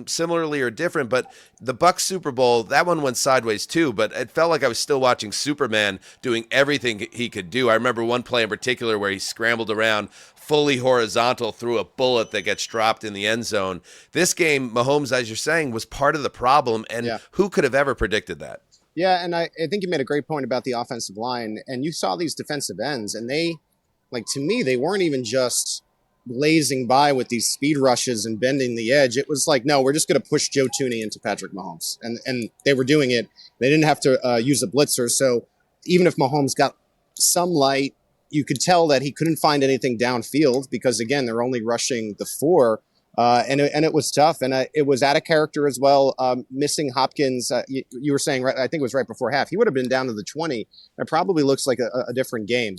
Speaker 4: similarly or different. But the Bucs Super Bowl, that one went sideways too, but it felt like I was still watching Superman doing everything he could do. I remember one play in particular where he scrambled around fully horizontal through a bullet that gets dropped in the end zone. This game, Mahomes, as you're saying, was part of the problem, and who could have ever predicted that?
Speaker 9: Yeah, and I think you made a great point about the offensive line, and you saw these defensive ends, and they, to me, they weren't even just blazing by with these speed rushes and bending the edge. It was like, no, we're just going to push Joe Thuney into Patrick Mahomes. And they were doing it. They didn't have to use a blitzer. So even if Mahomes got some light, you could tell that he couldn't find anything downfield because, again, they're only rushing the 4. And it was tough. And it was out of character as well. Missing Hopkins, you were saying, right, I think it was right before half. He would have been down to the 20. It probably looks like a different game.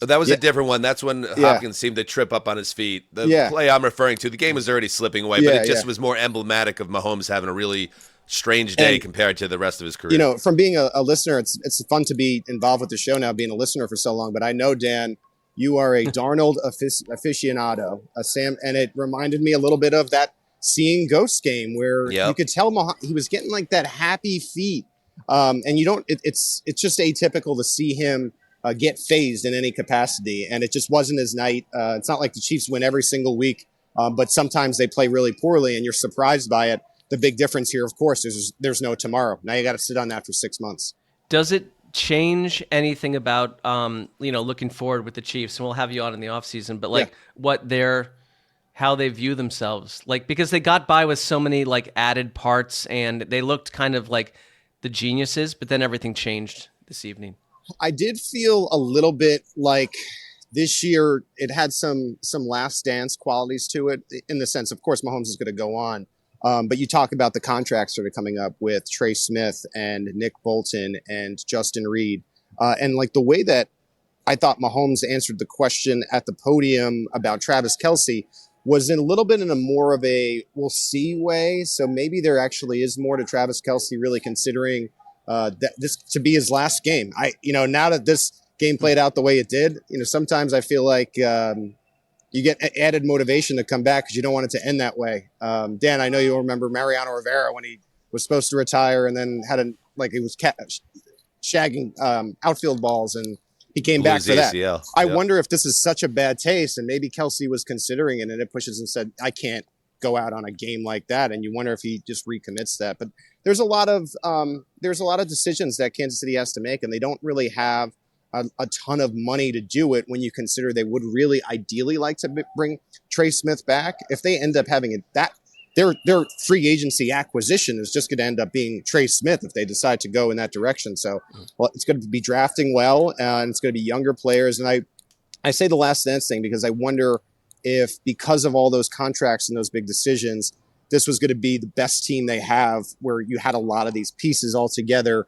Speaker 4: That was a different one. That's when Hopkins seemed to trip up on his feet. The play I'm referring to, the game was already slipping away, but it just was more emblematic of Mahomes having a really strange day compared to the rest of his career.
Speaker 9: From being a listener, it's fun to be involved with the show now, being a listener for so long. But I know, Dan, you are a Darnold aficionado, and it reminded me a little bit of that Seeing Ghosts game where you could tell he was getting like that happy feet. And you don't, it's just atypical to see him get phased in any capacity. And it just wasn't his night. It's not like the Chiefs win every single week, but sometimes they play really poorly and you're surprised by it. The big difference here, of course, is there's no tomorrow. Now you got to sit on that for 6 months.
Speaker 5: Does it change anything about, looking forward with the Chiefs? And we'll have you on in the offseason, but how they view themselves, because they got by with so many added parts and they looked kind of like the geniuses, but then everything changed this evening.
Speaker 9: I did feel a little bit like this year it had some last dance qualities to it, in the sense, of course, Mahomes is going to go on. But you talk about the contracts that are coming up with Trey Smith and Nick Bolton and Justin Reed. And the way that I thought Mahomes answered the question at the podium about Travis Kelce was in a little bit in a more of a we'll see way. So maybe there actually is more to Travis Kelce really considering that this to be his last game. Now that this game played out the way it did, sometimes I feel like you get added motivation to come back because you don't want it to end that way. Dan, I know you'll remember Mariano Rivera when he was supposed to retire and then had he was shagging outfield balls and he came back for that. I wonder if this is such a bad taste and maybe Kelce was considering it and it pushes and said, I can't go out on a game like that. And you wonder if he just recommits that. But there's a lot of decisions that Kansas City has to make, and they don't really have a ton of money to do it when you consider they would really ideally like to bring Trey Smith back. If they end up having it, their free agency acquisition is just going to end up being Trey Smith if they decide to go in that direction. So, it's going to be drafting well, and it's going to be younger players. And I say the last dance thing because I wonder if because of all those contracts and those big decisions, this was going to be the best team they have, where you had a lot of these pieces all together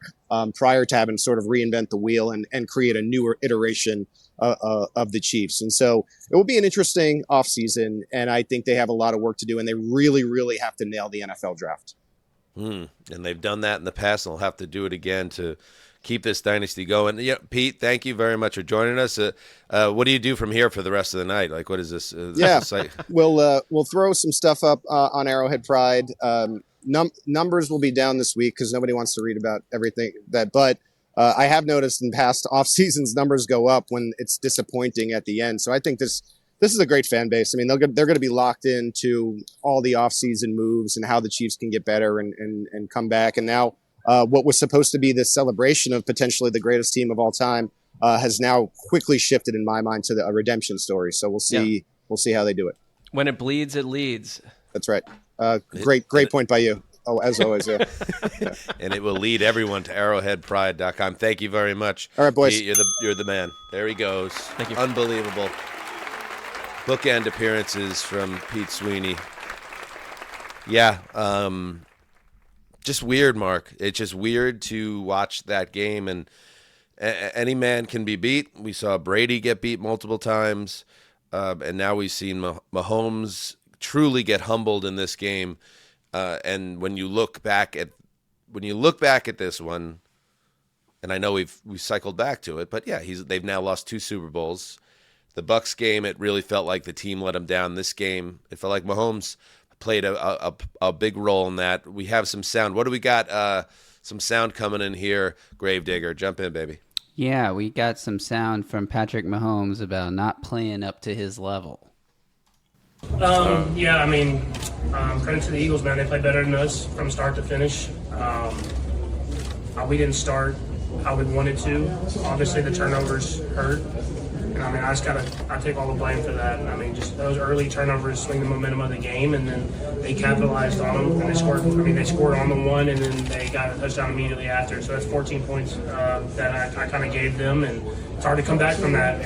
Speaker 9: prior to having to sort of reinvent the wheel and create a newer iteration of the Chiefs. And so it will be an interesting offseason, and I think they have a lot of work to do, and they really, really have to nail the NFL draft.
Speaker 4: And they've done that in the past, and they'll have to do it again to keep this dynasty going. Yeah, Pete, thank you very much for joining us. What do you do from here for the rest of the night? Like, what is this?
Speaker 9: We'll throw some stuff up on Arrowhead Pride. Numbers will be down this week because nobody wants to read about everything but I have noticed in past off seasons numbers go up when it's disappointing at the end. So I think this is a great fan base. I mean, they're going to be locked into all the off season moves and how the Chiefs can get better and come back. And now what was supposed to be this celebration of potentially the greatest team of all time has now quickly shifted in my mind to a redemption story. So we'll see. We'll see how they do it.
Speaker 5: When it bleeds, it leads.
Speaker 9: That's right. Great point by you. Oh, as always, yeah.
Speaker 4: And it will lead everyone to arrowheadpride.com. Thank you very much.
Speaker 9: All right, boys.
Speaker 4: Pete, you're the man. There he goes.
Speaker 5: Thank you.
Speaker 4: Unbelievable. Bookend appearances from Pete Sweeney. Yeah, just weird, Mark. It's just weird to watch that game, and any man can be beat. We saw Brady get beat multiple times, and now we've seen Mahomes truly get humbled in this game. And when you look back at this one, and I know we cycled back to it, but yeah, they've now lost 2 Super Bowls. The Bucs game, it really felt like the team let him down. This game, it felt like Mahomes played a big role in that. We have some sound. What do we got? Some sound coming in here. Gravedigger, jump in, baby.
Speaker 8: Yeah, we got some sound from Patrick Mahomes about not playing up to his level.
Speaker 10: Yeah, I mean, credit to the Eagles, man. They played better than us from start to finish. We didn't start how we wanted to. Obviously, the turnovers hurt. And, I mean, I take all the blame for that. I mean, just those early turnovers swing the momentum of the game, and then they capitalized on them, and they scored. I mean, they scored on the one, and then they got a touchdown immediately after. So that's 14 points that I kind of gave them, and it's hard to come back from that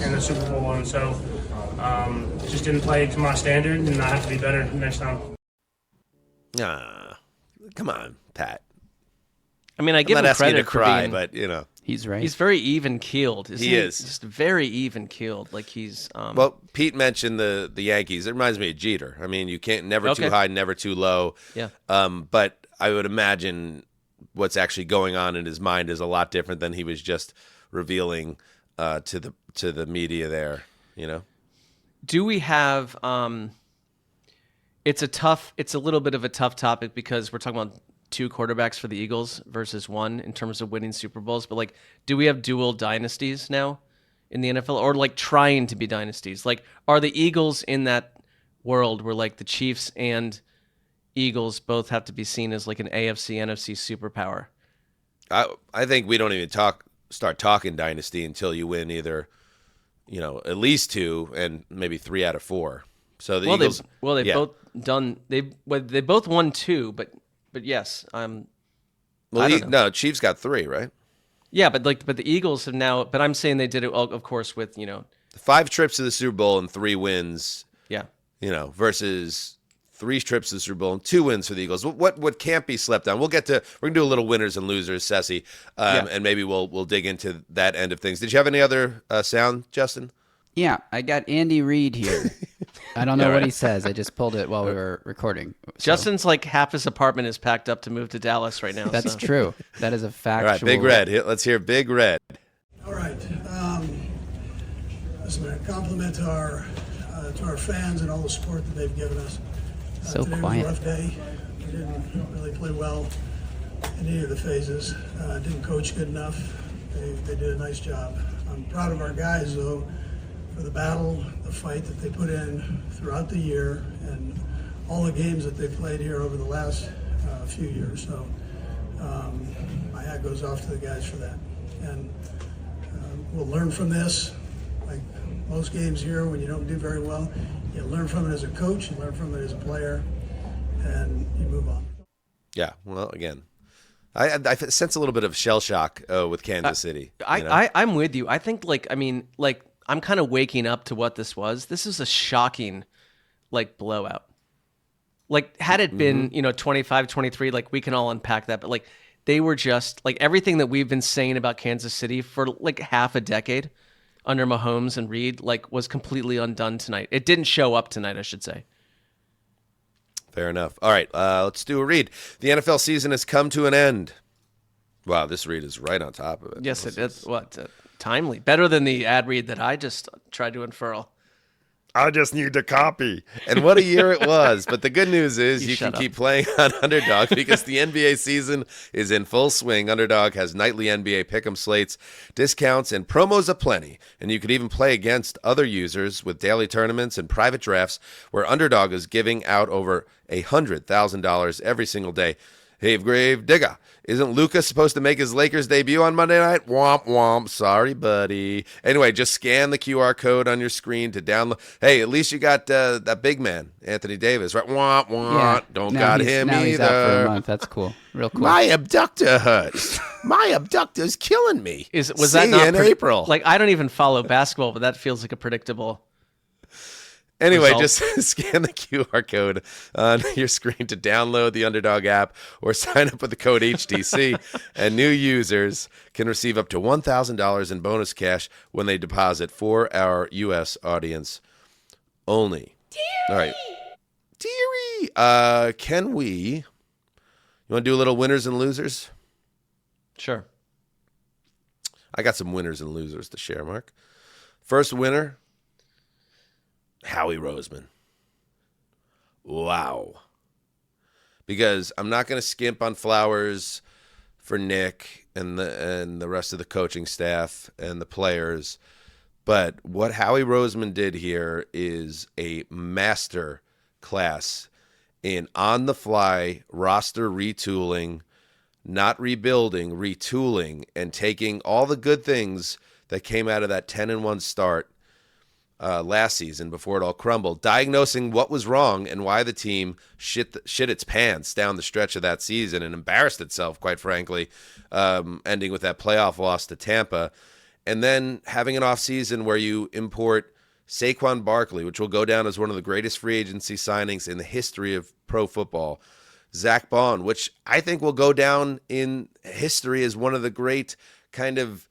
Speaker 10: in the Super Bowl. And so just didn't play to my standard, and I have to be better next time.
Speaker 4: Come on, Pat.
Speaker 5: I mean, I give him credit for being,
Speaker 4: but you know,
Speaker 8: he's right.
Speaker 5: He's very even keeled.
Speaker 4: He is
Speaker 5: just very even keeled. Like he's.
Speaker 4: Well, Pete mentioned the Yankees. It reminds me of Jeter. I mean, you can't never too high, never too low.
Speaker 5: Yeah.
Speaker 4: But I would imagine what's actually going on in his mind is a lot different than he was just revealing to the media there. You know.
Speaker 5: Do we have? It's a little bit of a tough topic because we're talking about 2 quarterbacks for the Eagles versus 1 in terms of winning Super Bowls. But like, do we have dual dynasties now in the NFL, or like trying to be dynasties? Like, are the Eagles in that world where like the Chiefs and Eagles both have to be seen as like an AFC, NFC superpower?
Speaker 4: I think we don't even start talking dynasty until you win either, you know, at least 2 and maybe 3 out of 4. So the Eagles.
Speaker 5: They've both done. They both won 2, but yes,
Speaker 4: no, Chiefs got 3, right?
Speaker 5: Yeah, but the Eagles have now. But I'm saying they did it, of course, with
Speaker 4: 5 trips to the Super Bowl and 3 wins.
Speaker 5: Yeah,
Speaker 4: versus 3 trips to the Super Bowl and 2 wins for the Eagles. What can't be slept on? We're gonna do a little winners and losers, Ceci, and maybe we'll dig into that end of things. Did you have any other sound, Justin?
Speaker 8: Yeah, I got Andy Reid here. I don't know what he says. I just pulled it while we were recording. So.
Speaker 5: Justin's like half his apartment is packed up to move to Dallas right now.
Speaker 8: That's true. That is a factual.
Speaker 4: All right, Big Red. Let's hear Big Red.
Speaker 11: All right. Listen, a compliment to our fans and all the support that they've given us.
Speaker 8: So
Speaker 11: today
Speaker 8: quiet.
Speaker 11: was a rough day. We didn't really play well in any of the phases. Didn't coach good enough. They did a nice job. I'm proud of our guys, though, for the battle, the fight that they put in throughout the year and all the games that they played here over the last few years. So my hat goes off to the guys for that. And we'll learn from this. Like most games here, when you don't do very well, you learn from it as a coach, you learn from it as a player, and you move on.
Speaker 4: Yeah, well, again, I sense a little bit of shell shock with Kansas City.
Speaker 5: I'm with you. I think, I'm kind of waking up to what this was. This is a shocking, like, blowout. Like, had it been, 25-23, like, we can all unpack that. But, like, they were just, like, everything that we've been saying about Kansas City for, like, half a decade under Mahomes and Reed, like, was completely undone tonight. It didn't show up tonight, I should say.
Speaker 4: Fair enough. All right, let's do a read. The NFL season has come to an end. Wow, this read is right on top of it.
Speaker 5: Yes, it is. Timely. Better than the ad read that I just tried to unfurl.
Speaker 4: I just need to copy. And what a year it was. But the good news is you can keep playing on Underdog because the NBA season is in full swing. Underdog has nightly NBA pick'em slates, discounts, and promos aplenty. And you could even play against other users with daily tournaments and private drafts where Underdog is giving out over $100,000 every single day. Hey, Grave Digger, isn't Luka supposed to make his Lakers debut on Monday night? Womp womp. Sorry, buddy. Anyway, just scan the QR code on your screen to download. Hey, at least you got that big man, Anthony Davis, right? Womp womp.
Speaker 8: Yeah.
Speaker 4: Don't got him
Speaker 8: now
Speaker 4: either.
Speaker 8: He's out for a month. That's cool. Real cool.
Speaker 4: My abductor hurts. My abductor's killing me.
Speaker 5: Was that not
Speaker 4: in April?
Speaker 5: Like, I don't even follow basketball, but that feels like a predictable.
Speaker 4: Anyway,
Speaker 5: result.
Speaker 4: just scan the QR code on your screen to download the Underdog app or sign up with the code HTC. And new users can receive up to $1,000 in bonus cash when they deposit for our U.S. audience only. All right. Deary. Can we? You want to do a little winners and losers?
Speaker 5: Sure.
Speaker 4: I got some winners and losers to share, Mark. First winner, Howie Roseman. Wow. Because I'm not going to skimp on flowers for Nick and the rest of the coaching staff and the players, but what Howie Roseman did here is a master class in on-the-fly roster retooling, not rebuilding, retooling, and taking all the good things that came out of that 10-1 start last season before it all crumbled, diagnosing what was wrong and why the team shit its pants down the stretch of that season and embarrassed itself, quite frankly, ending with that playoff loss to Tampa, and then having an offseason where you import Saquon Barkley, which will go down as one of the greatest free agency signings in the history of pro football, Zach Bond, which I think will go down in history as one of the great kind of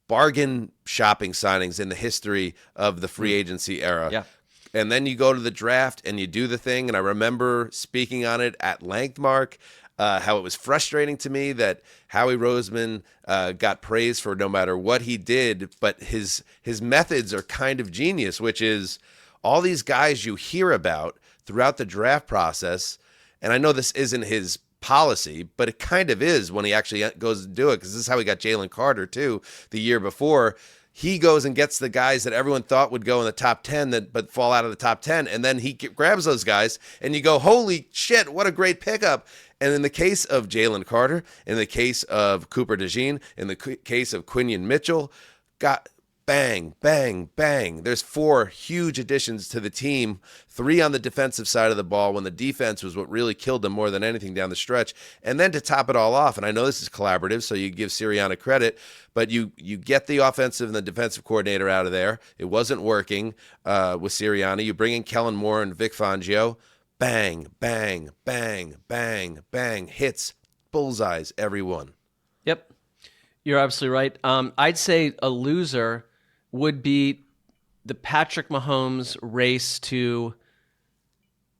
Speaker 4: bargain shopping signings in the history of the free agency era.
Speaker 5: Yeah.
Speaker 4: And then you go to the draft and you do the thing. And I remember speaking on it at length, Mark, how it was frustrating to me that Howie Roseman got praise for no matter what he did, but his methods are kind of genius, which is all these guys you hear about throughout the draft process. And I know this isn't his policy, but it kind of is when he actually goes to do it, because this is how he got Jalen Carter too the year before. He goes and gets the guys that everyone thought would go in the top 10 but fall out of the top 10, and then he grabs those guys and you go, holy shit, what a great pickup. And in the case of Jalen Carter, in the case of Cooper DeJean, in the case of Quinion Mitchell, got bang, bang, bang. There's 4 huge additions to the team, 3 on the defensive side of the ball when the defense was what really killed them more than anything down the stretch. And then to top it all off, and I know this is collaborative, so you give Sirianni credit, but you get the offensive and the defensive coordinator out of there. It wasn't working with Sirianni. You bring in Kellen Moore and Vic Fangio. Bang, bang, bang, bang, bang. Hits, bullseyes, everyone.
Speaker 5: Yep. You're absolutely right. I'd say a loser would be the Patrick Mahomes race to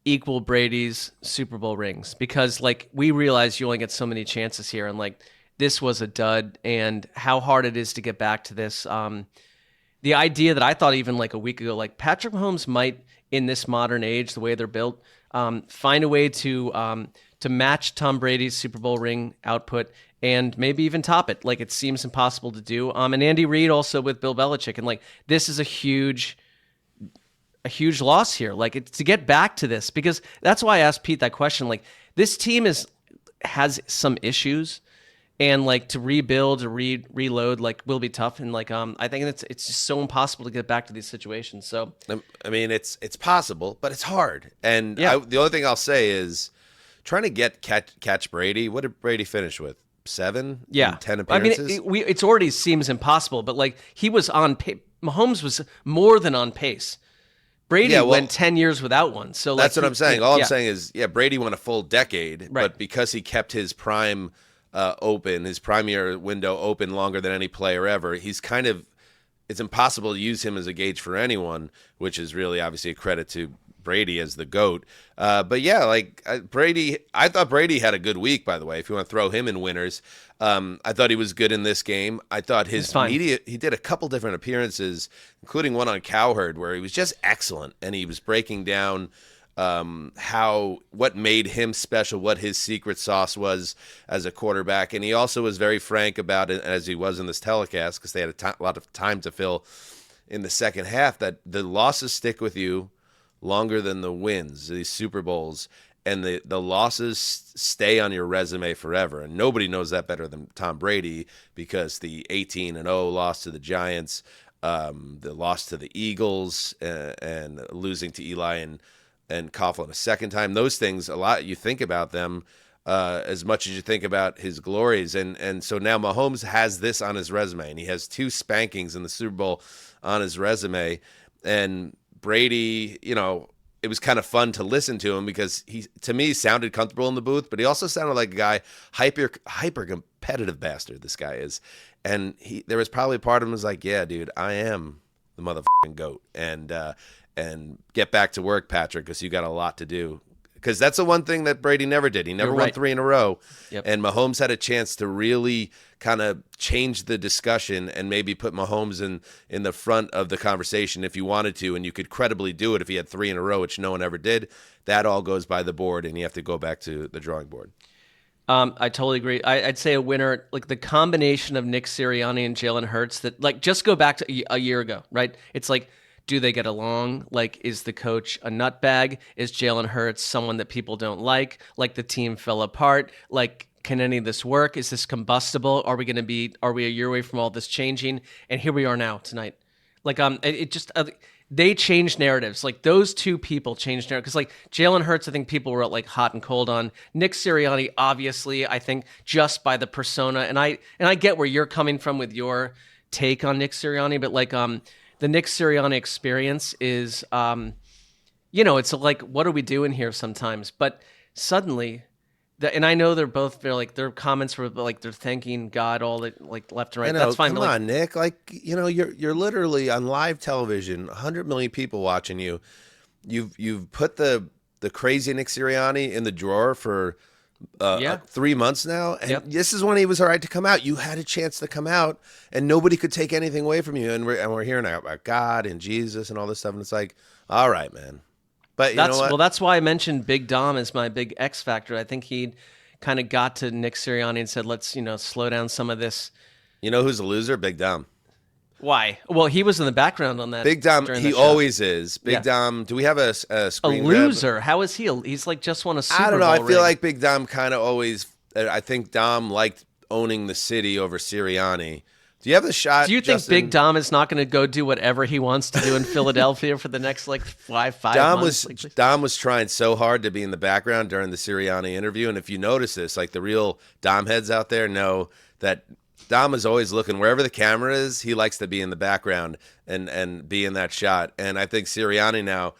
Speaker 5: equal Brady's Super Bowl rings, because like we realize you only get so many chances here, and like this was a dud, and how hard it is to get back to this. The idea that I thought even like a week ago, like Patrick Mahomes might in this modern age, the way they're built, find a way to match Tom Brady's Super Bowl ring output and maybe even top it. Like it seems impossible to do. And Andy Reid also with Bill Belichick. And like, this is a huge loss here. Like it's to get back to this, because that's why I asked Pete that question. Like this team has some issues, and like to rebuild or reload like will be tough. And like, I think it's just so impossible to get back to these situations. So,
Speaker 4: I mean, it's possible, but it's hard. And
Speaker 5: yeah.
Speaker 4: The only thing I'll say is trying to catch Brady. What did Brady finish with? 7?
Speaker 5: Yeah.
Speaker 4: 10 appearances?
Speaker 5: I mean, it's already seems impossible, but like he was on Mahomes was more than on pace. Brady went 10 years without one. So
Speaker 4: that's what I'm saying. All I'm saying is, Brady went a full decade, but because he kept his prime open, his prime year window open longer than any player ever, he's kind of, it's impossible to use him as a gauge for anyone, which is really obviously a credit to Brady as the GOAT. But yeah, like Brady, I thought Brady had a good week, by the way, if you want to throw him in winners. I thought he was good in this game. I thought his media, he did a couple different appearances, including one on Cowherd, where he was just excellent. And he was breaking down what made him special, what his secret sauce was as a quarterback. And he also was very frank about it, as he was in this telecast, because they had a lot of time to fill in the second half, that the losses stick with you longer than the wins, these Super Bowls, and the losses stay on your resume forever. And nobody knows that better than Tom Brady, because the 18-0 loss to the Giants, the loss to the Eagles, and losing to Eli and Coughlin a second time, those things, a lot, you think about them as much as you think about his glories. And so now Mahomes has this on his resume, and he has 2 spankings in the Super Bowl on his resume. And Brady, it was kind of fun to listen to him, because he, to me, sounded comfortable in the booth, but he also sounded like a guy, hyper competitive bastard this guy is. And there was probably a part of him was like, yeah, dude, I am the motherfucking GOAT. And get back to work, Patrick, because you got a lot to do. Because that's the one thing that Brady never did. He never won 3 in a row. Yep. And Mahomes had a chance to really kind of change the discussion and maybe put Mahomes in the front of the conversation if you wanted to, and you could credibly do it if he had 3 in a row, which no one ever did. That all goes by the board, and you have to go back to the drawing board.
Speaker 5: I totally agree. I'd say a winner, like the combination of Nick Sirianni and Jalen Hurts, that like just go back to a year ago, right? It's like, do they get along? Like, is the coach a nutbag? Is Jalen Hurts someone that people don't like? Like, the team fell apart? Like, can any of this work? Is this combustible? Are we a year away from all this changing? And here we are now tonight. Like, they changed narratives. Like, those 2 people changed narratives. Because, like, Jalen Hurts, I think people were like hot and cold on. Nick Sirianni, obviously, I think just by the persona. And I get where you're coming from with your take on Nick Sirianni, but like, the Nick Sirianni experience is, it's like, what are we doing here sometimes? But suddenly, and I know their comments were like they're thanking God all like left and right. That's fine.
Speaker 4: Come on, Nick. Like, you're literally on live television, 100 million people watching you. You've put the crazy Nick Sirianni in the drawer for 3 months now, and this is when he was all right to come out. You had a chance to come out, and nobody could take anything away from you. And we're hearing about God and Jesus and all this stuff, and it's like, all right, man. But you know what?
Speaker 5: Well, that's why I mentioned Big Dom as my big X factor. I think he kind of got to Nick Sirianni and said, let's slow down some of this.
Speaker 4: You know who's a loser? Big Dom.
Speaker 5: Why? Well, he was in the background on that.
Speaker 4: Big Dom, he always is. Big Dom, do we have a screen
Speaker 5: a loser? Grab? How is he? He's like just won a Super Bowl.
Speaker 4: I don't know. I feel like Big Dom kind of always, I think Dom liked owning the city over Sirianni. Do you have the shot?
Speaker 5: Do you think
Speaker 4: Justin?
Speaker 5: Big Dom is not going to go do whatever he wants to do in Philadelphia for the next five months?
Speaker 4: Dom was trying so hard to be in the background during the Sirianni interview, and if you notice this, like the real Dom heads out there know that Dom is always looking wherever the camera is. He likes to be in the background and be in that shot. And I think Sirianni now,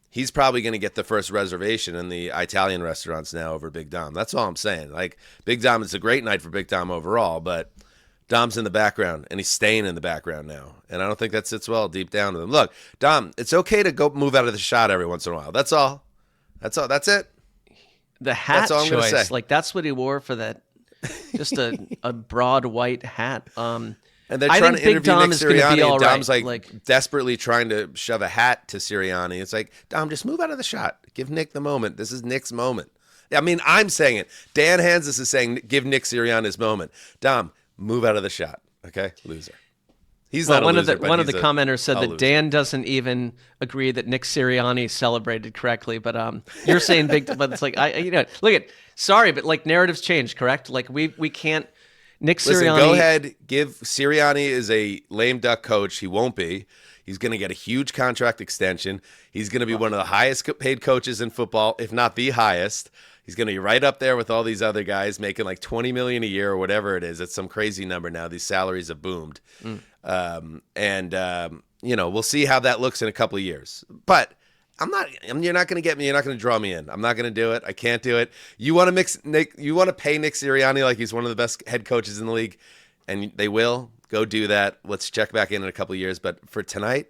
Speaker 4: he's probably going to get the first reservation in the Italian restaurants now over Big Dom. That's all I'm saying. Like, Big Dom, it's a great night for Big Dom overall, but Dom's in the background, and he's staying in the background now. And I don't think that sits well deep down with him. Look, Dom, it's okay to go move out of the shot every once in a while. That's all. That's it.
Speaker 5: The hat choice, like that's what he wore for that. Just a broad white hat. And
Speaker 4: they're trying to interview Nick Sirianni, and Dom's like desperately trying to shove a hat to Sirianni. It's like, Dom, just move out of the shot. Give Nick the moment. This is Nick's moment. I mean, I'm saying it. Dan Hanzus is saying, give Nick Sirianni his moment. Dom, move out of the shot. Okay? Loser. He's not a loser,
Speaker 5: one of the commenters said that Dan doesn't even agree that Nick Sirianni celebrated correctly, but you're saying big, but it's like look at. Sorry, but like narratives change, correct? Like we can't. Nick Sirianni.
Speaker 4: Listen, go ahead. Give Sirianni is a lame duck coach. He won't be. He's going to get a huge contract extension. He's going to be one of the highest paid coaches in football, if not the highest. He's going to be right up there with all these other guys making like $20 million a year or whatever it is. It's some crazy number now. These salaries have boomed. we'll see how that looks in a couple of years. But you're not going to get me. You're not going to draw me in. I'm not going to do it. I can't do it. You want to pay Nick Sirianni like he's one of the best head coaches in the league, and they will. Go do that. Let's check back in a couple of years. But for tonight,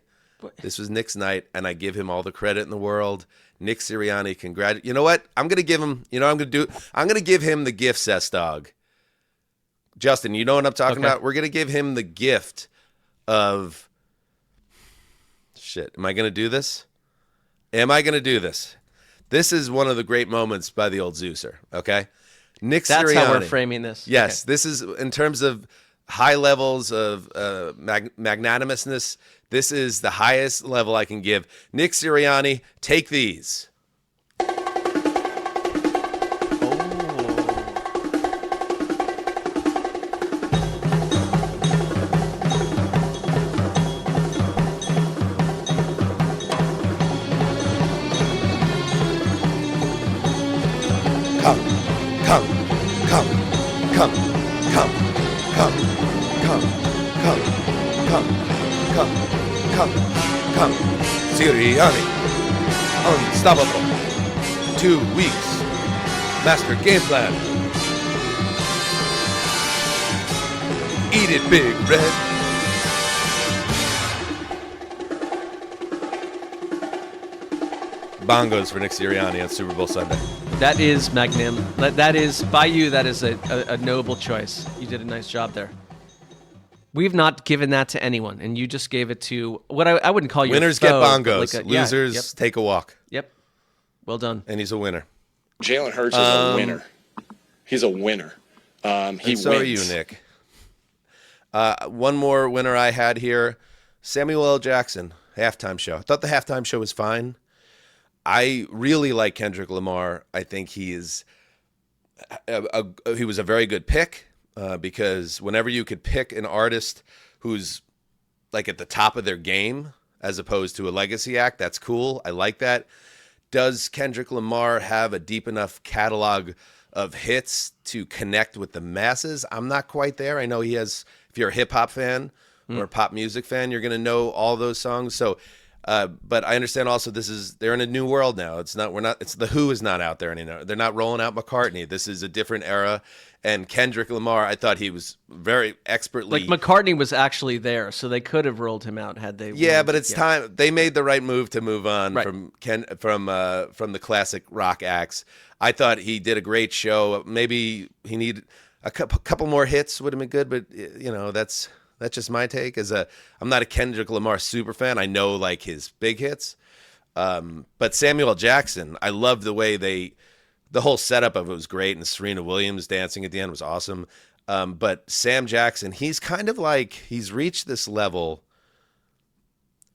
Speaker 4: this was Nick's night, and I give him all the credit in the world. Nick Sirianni, you know what? I'm going to give him, I'm going to give him the gift, Cess Dog. Justin, you know what I'm talking about? We're going to give him the gift of, shit, am I going to do this? This is one of the great moments by the old Zeuser, okay? Nick Sirianni.
Speaker 5: That's how we're framing this.
Speaker 4: Yes, This is, in terms of high levels of magnanimousness, this is the highest level I can give. Nick Sirianni, take these. Come, Sirianni, unstoppable. 2 weeks, master game plan. Eat it, Big Red. Bongos for Nick Sirianni on Super Bowl Sunday.
Speaker 5: That is magnanimous. That is, by you, that is a noble choice. You did a nice job there. We've not given that to anyone, and you just gave it to what I wouldn't call you.
Speaker 4: Winners get bongos. Losers take a walk.
Speaker 5: Yep. Well done.
Speaker 4: And he's a winner.
Speaker 12: Jalen Hurts is a winner. He's a winner. He
Speaker 4: so
Speaker 12: wins.
Speaker 4: Are you, Nick. One more winner I had here, Samuel L. Jackson, halftime show. I thought the halftime show was fine. I really like Kendrick Lamar. I think he was a very good pick. Because whenever you could pick an artist who's like at the top of their game as opposed to a legacy act, that's cool. I like that. Does Kendrick Lamar have a deep enough catalog of hits to connect with the masses? I'm not quite there. I know he has, if you're a hip hop fan or a pop music fan, you're going to know all those songs. So, but I understand also they're in a new world now. It's the Who is not out there anymore. They're not rolling out McCartney. This is a different era. And Kendrick Lamar, I thought he was very expertly.
Speaker 5: Like McCartney was actually there, so they could have rolled him out had they.
Speaker 4: Yeah, but it's time. They made the right move to move on from the classic rock acts. I thought he did a great show. Maybe he needed a couple more hits would have been good, but that's just my take. I'm not a Kendrick Lamar super fan. I know like his big hits, but Samuel L. Jackson, I love the way the whole setup of it was great, and Serena Williams dancing at the end was awesome. But Sam Jackson, he's kind of like, he's reached this level,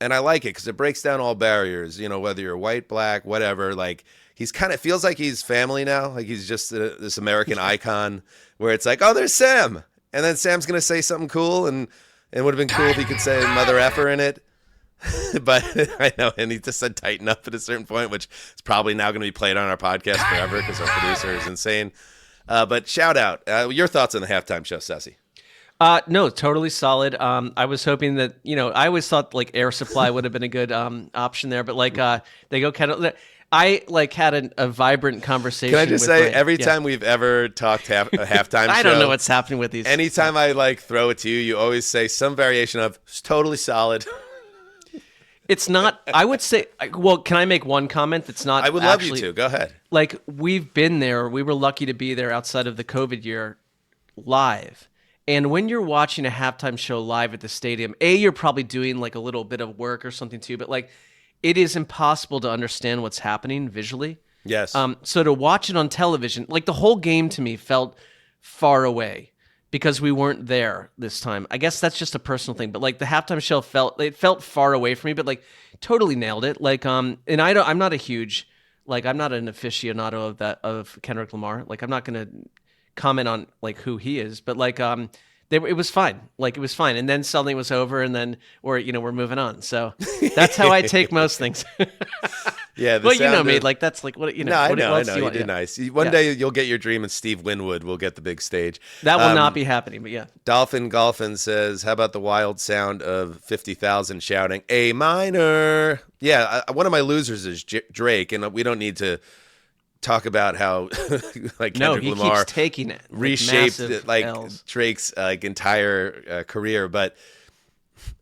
Speaker 4: and I like it because it breaks down all barriers, whether you're white, black, whatever. Like, he's kind of feels like he's family now. Like, he's just this American icon where it's like, oh, there's Sam. And then Sam's going to say something cool, and it would have been cool if he could say mother effer in it. But I know, and he just said tighten up at a certain point, which is probably now going to be played on our podcast forever because our producer is insane. But shout out. Your thoughts on the halftime show, Cessy?
Speaker 5: No, totally solid. I was hoping that, I always thought like Air Supply would have been a good option there, but like they go kind of. I had a vibrant conversation.
Speaker 4: Can I just say, every time we've ever talked a halftime show,
Speaker 5: I don't know what's happening with these.
Speaker 4: Anytime I throw it to you, you always say some variation of "it's totally solid."
Speaker 5: It's not. I would say. Well, can I make one comment that's not?
Speaker 4: I would love you to. Go ahead.
Speaker 5: Like, we've been there. We were lucky to be there outside of the COVID year, live. And when you're watching a halftime show live at the stadium, you're probably doing like a little bit of work or something too, but like, it is impossible to understand what's happening visually.
Speaker 4: Yes.
Speaker 5: So to watch it on television, like the whole game to me felt far away because we weren't there this time. I guess that's just a personal thing, but like the halftime show felt far away from me, but like totally nailed it. Like, and I'm not an aficionado of Kendrick Lamar. Like, I'm not going to comment on like who he is, but like, it was fine. Like, it was fine. And then suddenly it was over, and then we're moving on. So that's how I take most things.
Speaker 4: Yeah, the
Speaker 5: well, you know
Speaker 4: sound
Speaker 5: me.
Speaker 4: of-
Speaker 5: like that's like what you know.
Speaker 4: No, I
Speaker 5: what
Speaker 4: know.
Speaker 5: else do
Speaker 4: You
Speaker 5: want?
Speaker 4: did
Speaker 5: Yeah.
Speaker 4: nice. One day you'll get your dream, and Steve Winwood will get the big stage.
Speaker 5: That will not be happening. But yeah,
Speaker 4: Dolphin Golfin says, "How about the wild sound of 50,000 shouting A minor?" Yeah, one of my losers is Drake, and we don't need to talk about how like Kendrick
Speaker 5: he
Speaker 4: Lamar
Speaker 5: keeps taking it,
Speaker 4: reshaped
Speaker 5: massive
Speaker 4: like
Speaker 5: L's.
Speaker 4: Drake's entire career, but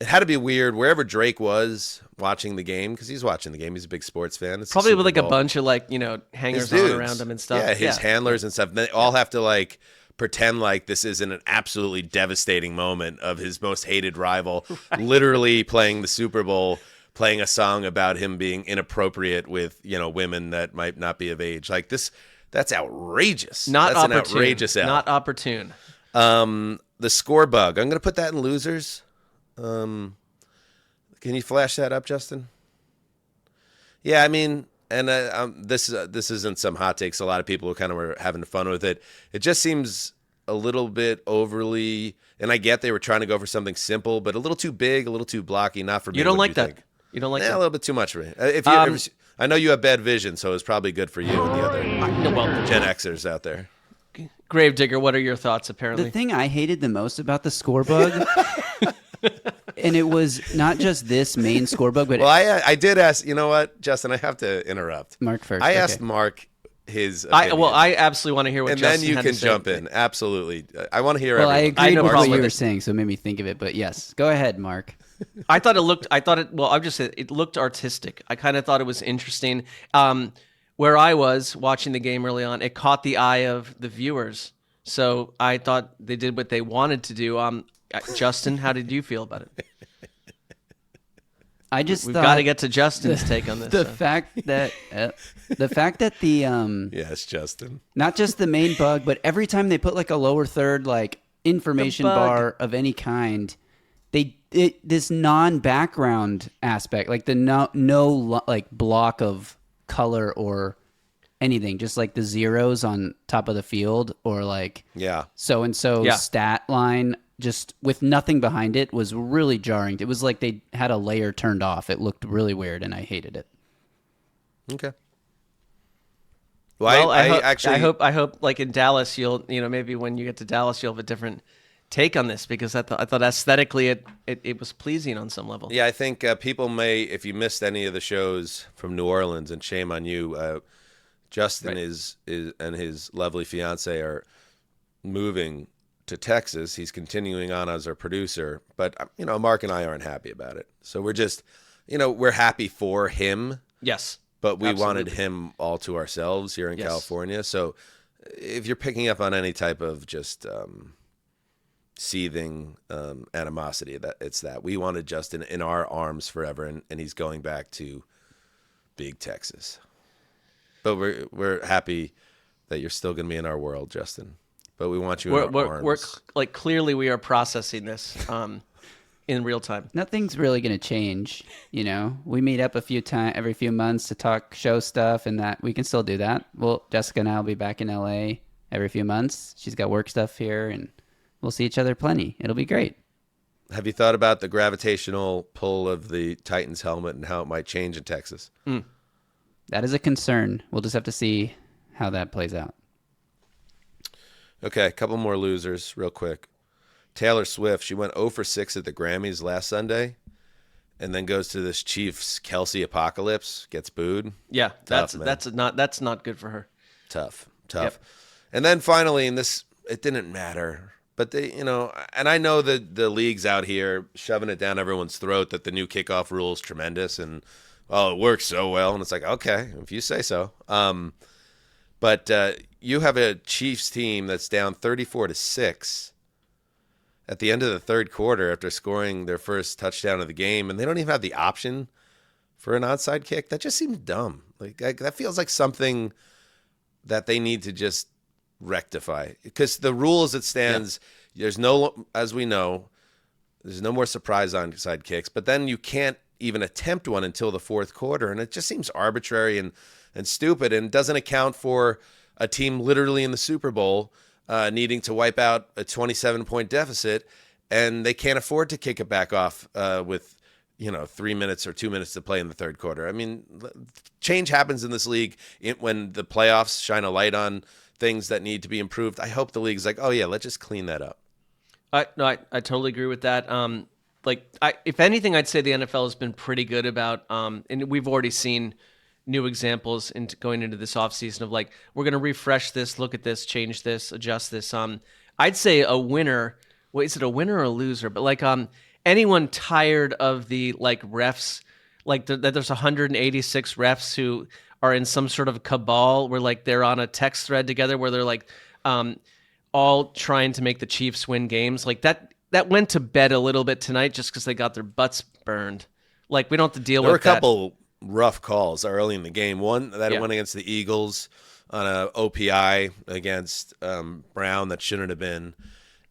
Speaker 4: it had to be weird wherever Drake was watching the game, because he's watching the game. He's a big sports fan. It's the
Speaker 5: Probably
Speaker 4: Super
Speaker 5: with like
Speaker 4: Bowl.
Speaker 5: a bunch of like hangers on around him and stuff.
Speaker 4: Yeah, his handlers and stuff. They all have to like pretend like this isn't an absolutely devastating moment of his most hated rival literally playing the Super Bowl, playing a song about him being inappropriate with women that might not be of age. Like this, that's outrageous.
Speaker 5: Not
Speaker 4: that's
Speaker 5: opportune.
Speaker 4: An outrageous L.
Speaker 5: Not opportune.
Speaker 4: The score bug. I'm going to put that in losers. Can you flash that up, Justin? Yeah, I mean, and this isn't some hot takes. A lot of people kind of were having fun with it. It just seems a little bit overly, and I get they were trying to go for something simple, but a little too big, a little too blocky. Not for me.
Speaker 5: You don't
Speaker 4: What
Speaker 5: like
Speaker 4: do
Speaker 5: that.
Speaker 4: think?
Speaker 5: You don't like
Speaker 4: A
Speaker 5: that.
Speaker 4: little bit too much for me. If you, I know you have bad vision, so it's probably good for you and the other Gen Xers out there.
Speaker 5: Gravedigger, what are your thoughts? Apparently,
Speaker 8: The thing I hated the most about the score bug, and it was not just this main score bug, but
Speaker 4: Well, I did ask. You know what, Justin? I have to interrupt.
Speaker 8: Mark first.
Speaker 4: I
Speaker 8: okay.
Speaker 4: asked Mark his opinion.
Speaker 5: I absolutely want to hear what
Speaker 4: and
Speaker 5: Justin
Speaker 4: then you
Speaker 5: had
Speaker 4: can
Speaker 5: to say.
Speaker 4: jump in. Absolutely, I want to hear.
Speaker 8: Well, I
Speaker 4: everyone.
Speaker 8: agreed
Speaker 5: no
Speaker 8: with
Speaker 5: problem
Speaker 8: what
Speaker 5: with
Speaker 8: you were
Speaker 5: it.
Speaker 8: saying, so it made me think of it. But yes, go ahead, Mark.
Speaker 5: I thought I'll just say it looked artistic. I kind of thought it was interesting. Where I was watching the game early on, it caught the eye of the viewers. So I thought they did what they wanted to do. Justin, how did you feel about it?
Speaker 8: I just
Speaker 5: We've
Speaker 8: thought
Speaker 5: got to get to Justin's take on this.
Speaker 8: the fact that the
Speaker 4: Yes, Justin.
Speaker 8: not just the main bug, but every time they put like a lower third like information
Speaker 5: The bug.
Speaker 8: bar of any kind, this non-background aspect, like the no like block of color or anything, just like the zeros on top of the field or like so and so stat line, just with nothing behind it, was really jarring. It was like they had a layer turned off. It looked really weird, and I hated it.
Speaker 4: Okay.
Speaker 5: Well,
Speaker 4: I
Speaker 5: hope like in Dallas, you'll maybe when you get to Dallas, you'll have a different take on this, because I thought aesthetically it was pleasing on some level.
Speaker 4: Yeah, I think people may, if you missed any of the shows from New Orleans, and shame on you, Justin is and his lovely fiance are moving to Texas. He's continuing on as our producer, but Mark and I aren't happy about it. So we're just, we're happy for him.
Speaker 5: Yes.
Speaker 4: But we
Speaker 5: Absolutely.
Speaker 4: wanted him all to ourselves here in California. So if you're picking up on any type of just seething animosity, it's that we wanted Justin in our arms forever, and he's going back to big Texas. But we're happy that you're still going to be in our world, Justin. But we want you in our arms.
Speaker 5: We're like, clearly we are processing this in real time.
Speaker 8: Nothing's really going to change. We meet up every few months to talk show stuff, and that we can still do that. Well, Jessica and I will be back in LA every few months. She's got work stuff here, and we'll see each other plenty. It'll be great.
Speaker 4: Have you thought about the gravitational pull of the Titans helmet and how it might change in Texas?
Speaker 8: That is a concern. We'll just have to see how that plays out.
Speaker 4: Okay, a couple more losers real quick. Taylor Swift, she went 0 for 6 at the Grammys last Sunday, and then goes to this Chiefs Kelsey apocalypse, gets booed.
Speaker 5: Yeah,
Speaker 4: Tough,
Speaker 5: that's not good for her.
Speaker 4: Tough.
Speaker 5: Yep.
Speaker 4: And then finally, and this, it didn't matter, but they, and I know that the league's out here shoving it down everyone's throat that the new kickoff rule is tremendous and it works so well, and it's like, okay, if you say so. But you have a Chiefs team that's down 34-6 at the end of the third quarter after scoring their first touchdown of the game, and they don't even have the option for an onside kick. That just seems dumb. Like that feels like something that they need to just rectify, because the rule as it stands, there's no, as we know, there's no more surprise onside kicks, but then you can't even attempt one until the fourth quarter, and it just seems arbitrary and stupid, and doesn't account for a team literally in the Super Bowl needing to wipe out a 27-point deficit, and they can't afford to kick it back off with 3 minutes or 2 minutes to play in the third quarter. I mean, change happens in this league when the playoffs shine a light on things that need to be improved. I hope the league's like, oh yeah, let's just clean that up.
Speaker 5: I totally agree with that. If anything, I'd say the NFL has been pretty good about, and we've already seen new examples going into this offseason of like, we're going to refresh this, look at this, change this, adjust this. I'd say a winner. Wait, is it a winner or a loser? But like, anyone tired of the like refs, like that there's 186 refs who are in some sort of cabal where like they're on a text thread together where they're like all trying to make the Chiefs win games. Like that went to bed a little bit tonight just because they got their butts burned. Like we don't have to deal with that.
Speaker 4: There were a couple rough calls early in the game. One that went against the Eagles on a OPI against Brown that shouldn't have been,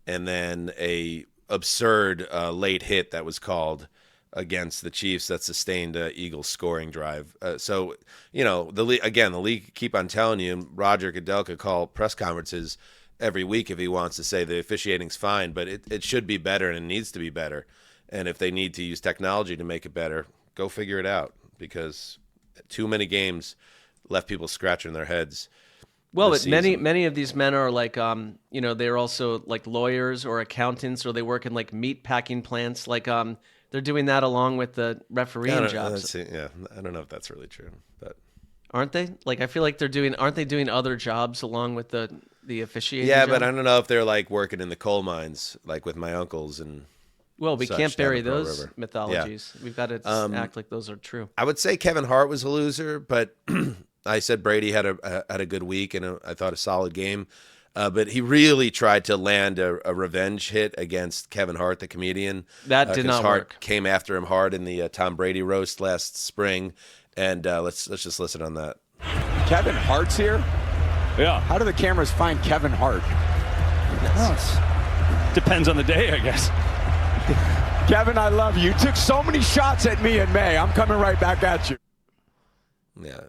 Speaker 4: and then a absurd late hit that was called against the Chiefs that sustained Eagles scoring drive. So the league keep on telling you Roger Goodell could call press conferences every week if he wants to say the officiating's fine, but it should be better and it needs to be better. And if they need to use technology to make it better, go figure it out, because too many games left people scratching their heads.
Speaker 5: Well, but many of these men are like, they're also like lawyers or accountants, or they work in like meat packing plants. Like, they're doing that along with the refereeing jobs.
Speaker 4: I don't know if that's really true, but
Speaker 5: aren't they? Like, I feel like aren't they doing other jobs along with the officiating?
Speaker 4: Yeah,
Speaker 5: job?
Speaker 4: but I don't know if they're like working in the coal mines, like with my uncles and.
Speaker 5: Well, we can't bury those mythologies.
Speaker 4: Yeah.
Speaker 5: We've got to act like those are true.
Speaker 4: I would say Kevin Hart was a loser, but I said Brady had a good week and I thought a solid game. But he really tried to land a revenge hit against Kevin Hart, the comedian.
Speaker 5: That did not
Speaker 4: Hart
Speaker 5: work.
Speaker 4: Came after him hard in the Tom Brady roast last spring, and let's just listen on that.
Speaker 13: Kevin Hart's here?
Speaker 14: Yeah.
Speaker 13: How do the cameras find Kevin Hart?
Speaker 14: Depends on the day, I guess.
Speaker 13: Kevin, I love you. You took so many shots at me in May. I'm coming right back at you.
Speaker 4: Yeah.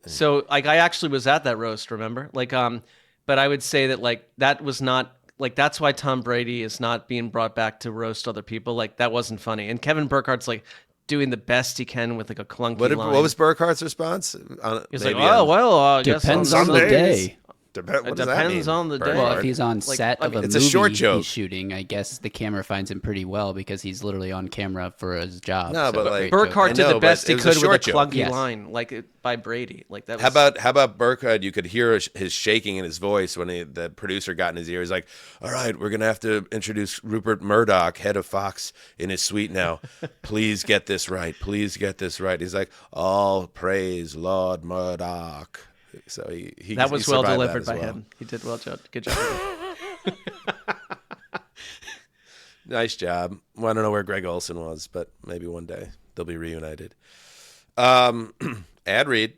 Speaker 5: So, like, I actually was at that roast, remember? Like, but I would say that, like, that was not, like, that's why Tom Brady is not being brought back to roast other people. Like, that wasn't funny. And Kevin Burkhart's, like, doing the best he can with, like, a clunky line.
Speaker 4: What was Burkhart's response?
Speaker 5: He's like, I guess
Speaker 8: depends on the day.
Speaker 4: It
Speaker 5: depends on the day.
Speaker 8: Well, if he's on set of a
Speaker 4: it's
Speaker 8: movie
Speaker 4: a short joke.
Speaker 8: He's shooting, I guess the camera finds him pretty well because he's literally on camera for his job.
Speaker 4: No, but like
Speaker 5: Burkhardt did the best he could with a clunky
Speaker 4: yes.
Speaker 5: line, like by Brady. Like that.
Speaker 4: How about Burkhardt? You could hear his shaking in his voice when the producer got in his ear. He's like, "All right, we're gonna have to introduce Rupert Murdoch, head of Fox, in his suite now. Please get this right. Please get this right." He's like, "All praise Lord Murdoch." So he
Speaker 5: that was well delivered by
Speaker 4: well.
Speaker 5: him. He did well. Good job.
Speaker 4: Nice job. Well, I don't know where Greg Olson was, but maybe one day they'll be reunited. Ad read.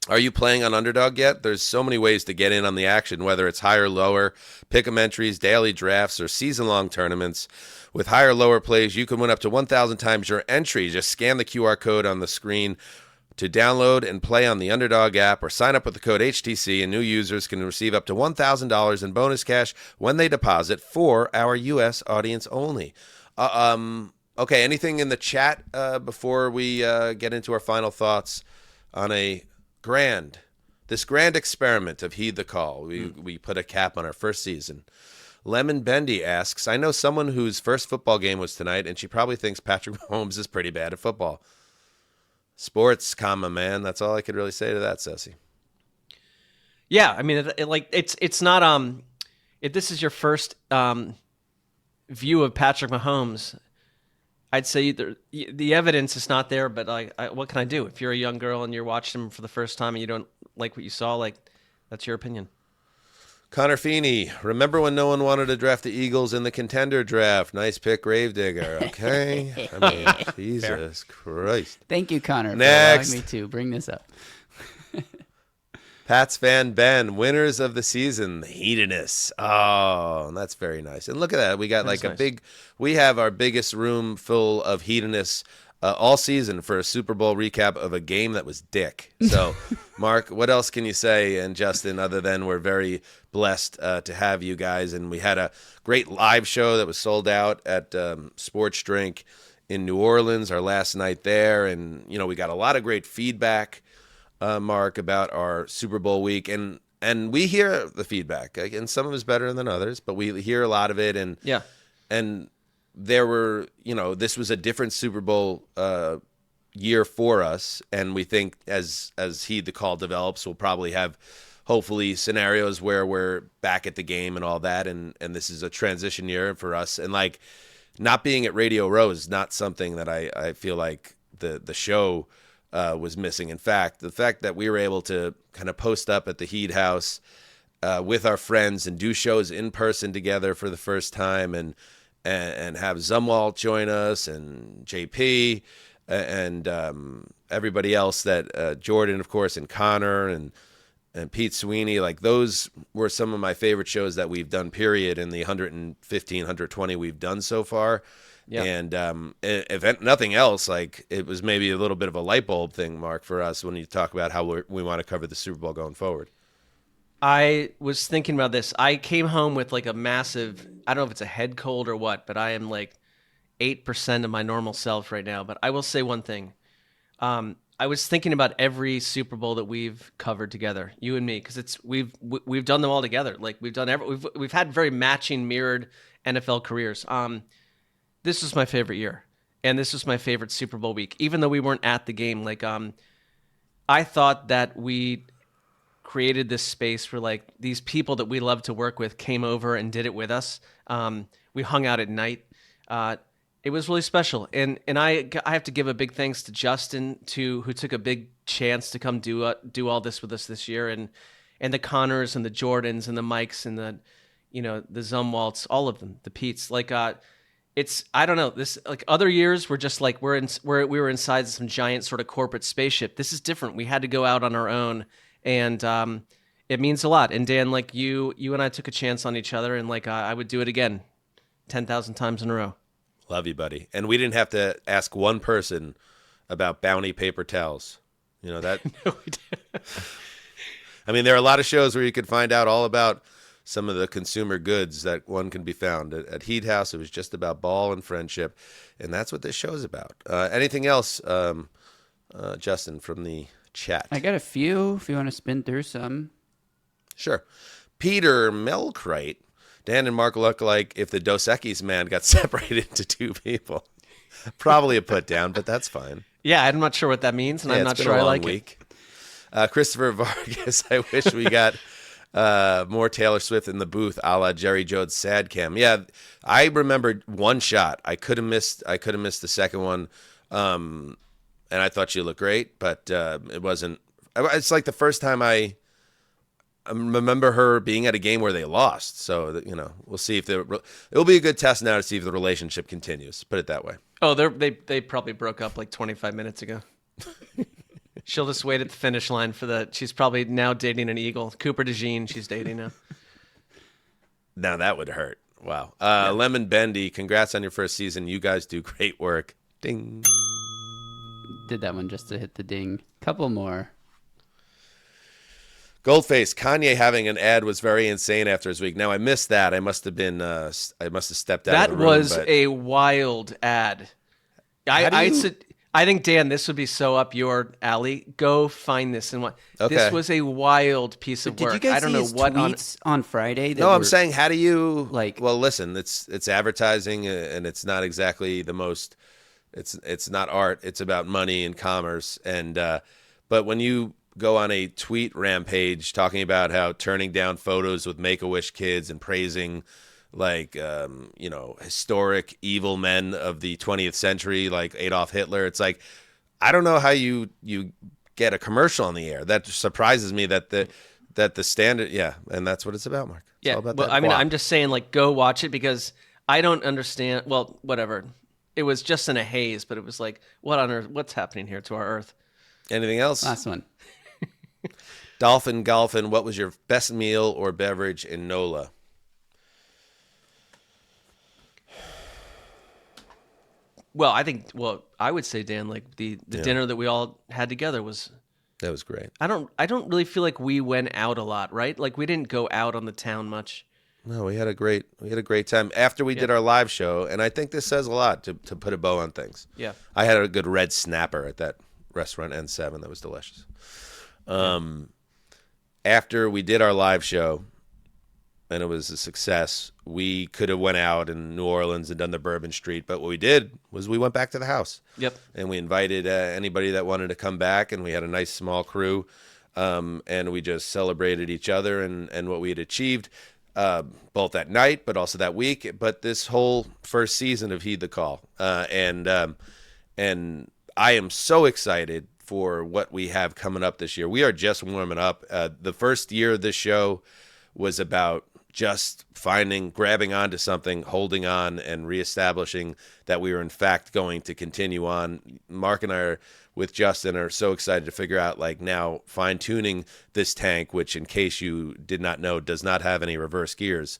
Speaker 4: Are you playing on Underdog yet? There's so many ways to get in on the action, whether it's higher, lower, pick'em entries, daily drafts, or season-long tournaments. With higher, lower plays, you can win up to 1,000 times your entry. Just scan the QR code on the screen to download and play on the Underdog app, or sign up with the code HTC, and new users can receive up to $1,000 in bonus cash when they deposit for our U.S. audience only. Okay, anything in the chat before we get into our final thoughts on this grand experiment of Heed the Call? We put a cap on our first season. Lemon Bendy asks, I know someone whose first football game was tonight, and she probably thinks Patrick Mahomes is pretty bad at football. Sports, man. That's all I could really say to that, Ceci.
Speaker 5: Yeah, I mean, it's not. If this is your first view of Patrick Mahomes, I'd say the evidence is not there. But what can I do? If you're a young girl and you're watching him for the first time and you don't like what you saw, like that's your opinion.
Speaker 4: Connor Feeney, remember when no one wanted to draft the Eagles in the contender draft? Nice pick, Gravedigger. Okay. I mean, Jesus Christ.
Speaker 8: Thank you, Connor,
Speaker 4: Next.
Speaker 8: for allowing me to bring this up.
Speaker 4: Pats fan Ben, winners of the season, the Hedonists. Oh, that's very nice. And look at that. We got we have our biggest room full of Hedonists all season for a Super Bowl recap of a game that was dick. So, Mark, what else can you say, and Justin, other than we're very blessed to have you guys, and we had a great live show that was sold out at Sports Drink in New Orleans, our last night there, and we got a lot of great feedback, Mark, about our Super Bowl week, and we hear the feedback, and some of it's better than others, but we hear a lot of it, and there were, this was a different Super Bowl year for us, and we think as Heed the Call develops, we'll probably have hopefully scenarios where we're back at the game and all that, and this is a transition year for us, and like not being at Radio Row is not something that I feel like the show was missing. In fact, the fact that we were able to kind of post up at the Heed House with our friends and do shows in person together for the first time, and have Zumwalt join us, and JP, and everybody else that Jordan, of course, and Connor and Pete Sweeney, like those were some of my favorite shows that we've done, period, in the 115, 120 we've done so far. Yeah. And if nothing else, like it was maybe a little bit of a light bulb thing, Mark, for us when you talk about how we want to cover the Super Bowl going forward.
Speaker 5: I was thinking about this. I came home with like a massive, I don't know if it's a head cold or what, but I am like 8% of my normal self right now. But I will say one thing. I was thinking about every Super Bowl that we've covered together, you and me, because we've done them all together. Like we've had very matching, mirrored NFL careers. This was my favorite year, and this was my favorite Super Bowl week, even though we weren't at the game. Like I thought that we created this space where like these people that we love to work with came over and did it with us. We hung out at night. It was really special, and I have to give a big thanks to Justin who took a big chance to come do all this with us this year, and the Connors and the Jordans and the Mikes and the Zumwalts, all of them, the Petes. Like it's, I don't know, this, like other years we're just like we were inside some giant sort of corporate spaceship. This is different. We had to go out on our own, and it means a lot. And Dan, like you and I took a chance on each other, and like I would do it again 10,000 times in a row.
Speaker 4: Love you, buddy. And we didn't have to ask one person about Bounty paper towels. That.
Speaker 5: No, we didn't.
Speaker 4: I mean, there are a lot of shows where you could find out all about some of the consumer goods that one can be found. At Heed House, it was just about ball and friendship, and that's what this show is about. Anything else, Justin, from the chat?
Speaker 8: I got a few, if you want to spin through some.
Speaker 4: Sure. Peter Melkrite. Dan and Mark look like if the Dos Equis man got separated into two people. Probably a put down, but that's fine.
Speaker 5: Yeah, I'm not sure what that means, and I'm not sure I like it.
Speaker 4: Christopher Vargas, I wish we got more Taylor Swift in the booth, a la Jerry Jones' sad cam. Yeah, I remembered one shot. I could have missed the second one, and I thought she looked great, but it wasn't. It's like the first time I remember her being at a game where they lost. So, we'll see if it'll be a good test now to see if the relationship continues. Put it that way.
Speaker 5: Oh, they probably broke up like 25 minutes ago. She'll just wait at the finish line she's probably now dating an Eagle. Cooper DeJean, she's dating now.
Speaker 4: Now that would hurt. Wow. Lemon Bendy, congrats on your first season. You guys do great work. Ding.
Speaker 8: Did that one just to hit the ding. Couple more.
Speaker 4: Goldface, Kanye having an ad was very insane after his week. Now I missed that. I must have stepped out.
Speaker 5: That
Speaker 4: of the room,
Speaker 5: was a wild ad. I think, Dan, this would be so up your alley. Go find this and what. Okay. This was a wild piece of work.
Speaker 8: Did you guys see his tweets on Friday?
Speaker 4: No, I'm saying, how do you like? Well, listen, it's advertising, and it's not exactly the most. It's not art. It's about money and commerce, and but when you go on a tweet rampage talking about how turning down photos with Make-A-Wish kids and praising like historic evil men of the 20th century like Adolf Hitler, it's like I don't know how you get a commercial on the air. That surprises me that the standard, and that's what it's about, Mark. It's all about that
Speaker 5: I mean, I'm just saying, like, go watch it, because I don't understand. Well, whatever. It was just in a haze, but it was like, what on earth? What's happening here to our Earth?
Speaker 4: Anything else?
Speaker 8: Last one.
Speaker 4: Dolphin Golfin, what was your best meal or beverage in NOLA?
Speaker 5: Well, I would say, Dan, like the dinner that we all had together
Speaker 4: that was great.
Speaker 5: I don't really feel like we went out a lot, right? Like we didn't go out on the town much.
Speaker 4: No, we had a great time after we did our live show, and I think this says a lot to put a bow on things.
Speaker 5: Yeah.
Speaker 4: I had a good red snapper at that restaurant N7 that was delicious. After we did our live show, and it was a success, we could have went out in New Orleans and done the Bourbon Street, but what we did was we went back to the house.
Speaker 5: Yep.
Speaker 4: And we invited anybody that wanted to come back, and we had a nice small crew, and we just celebrated each other and what we had achieved, both that night, but also that week, but this whole first season of Heed the Call. And I am so excited for what we have coming up this year. We are just warming up. The first year of this show was about just grabbing onto something, holding on, and reestablishing that we were in fact going to continue on. Mark and I with Justin are so excited to figure out, like, now fine-tuning this tank, which, in case you did not know, does not have any reverse gears.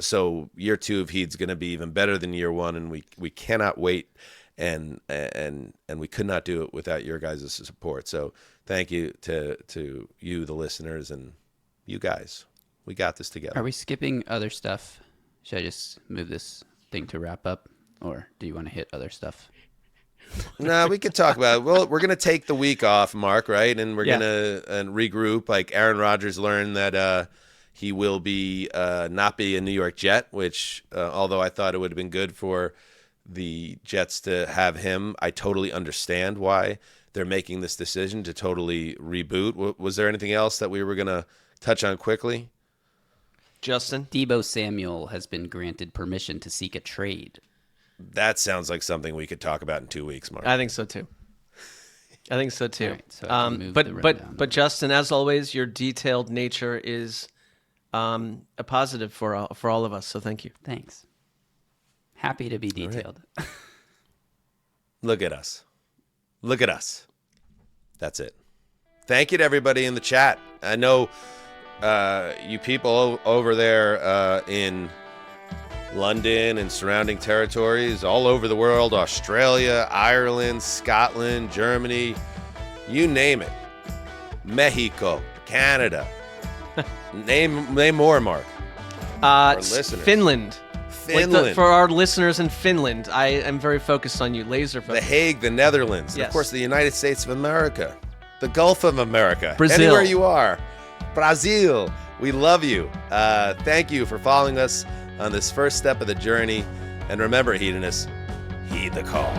Speaker 4: So year 2 of Heed's going to be even better than year 1, and we cannot wait, and we could not do it without your guys' support. So thank you to you, the listeners, and you guys. We got this together.
Speaker 8: Are we skipping other stuff? Should I just move this thing to wrap up, or do you want to hit other stuff?
Speaker 4: No, we could talk about it. Well, we're going to take the week off, Mark, right? And we're going to regroup. Like, Aaron Rodgers learned that he will not be a New York Jet, which, although I thought it would have been good for the Jets to have him, I totally understand why they're making this decision to totally reboot. Was there anything else that we were going to touch on quickly?
Speaker 5: Justin?
Speaker 8: Deebo Samuel has been granted permission to seek a trade.
Speaker 4: That sounds like something we could talk about in 2 weeks, Mark.
Speaker 5: I think so too.
Speaker 8: All right, so I can move the rundown.
Speaker 5: But Justin, as always, your detailed nature is a positive for all of us. So thank you.
Speaker 8: Thanks. Happy to be detailed.
Speaker 4: Right. Look at us. Look at us. That's it. Thank you to everybody in the chat. I know you people over there in London and surrounding territories, all over the world, Australia, Ireland, Scotland, Germany, you name it. Mexico, Canada. name more, Mark. Our listeners.
Speaker 5: Finland.
Speaker 4: Finland.
Speaker 5: For our listeners in Finland, I am very focused on you, laser focused.
Speaker 4: The Hague, the Netherlands, and
Speaker 5: Yes.
Speaker 4: of course the United States of America, the Gulf of America,
Speaker 5: Brazil.
Speaker 4: anywhere you are. Brazil, we love you. Thank you for following us on this first step of the journey. And remember, hedonists, heed the call.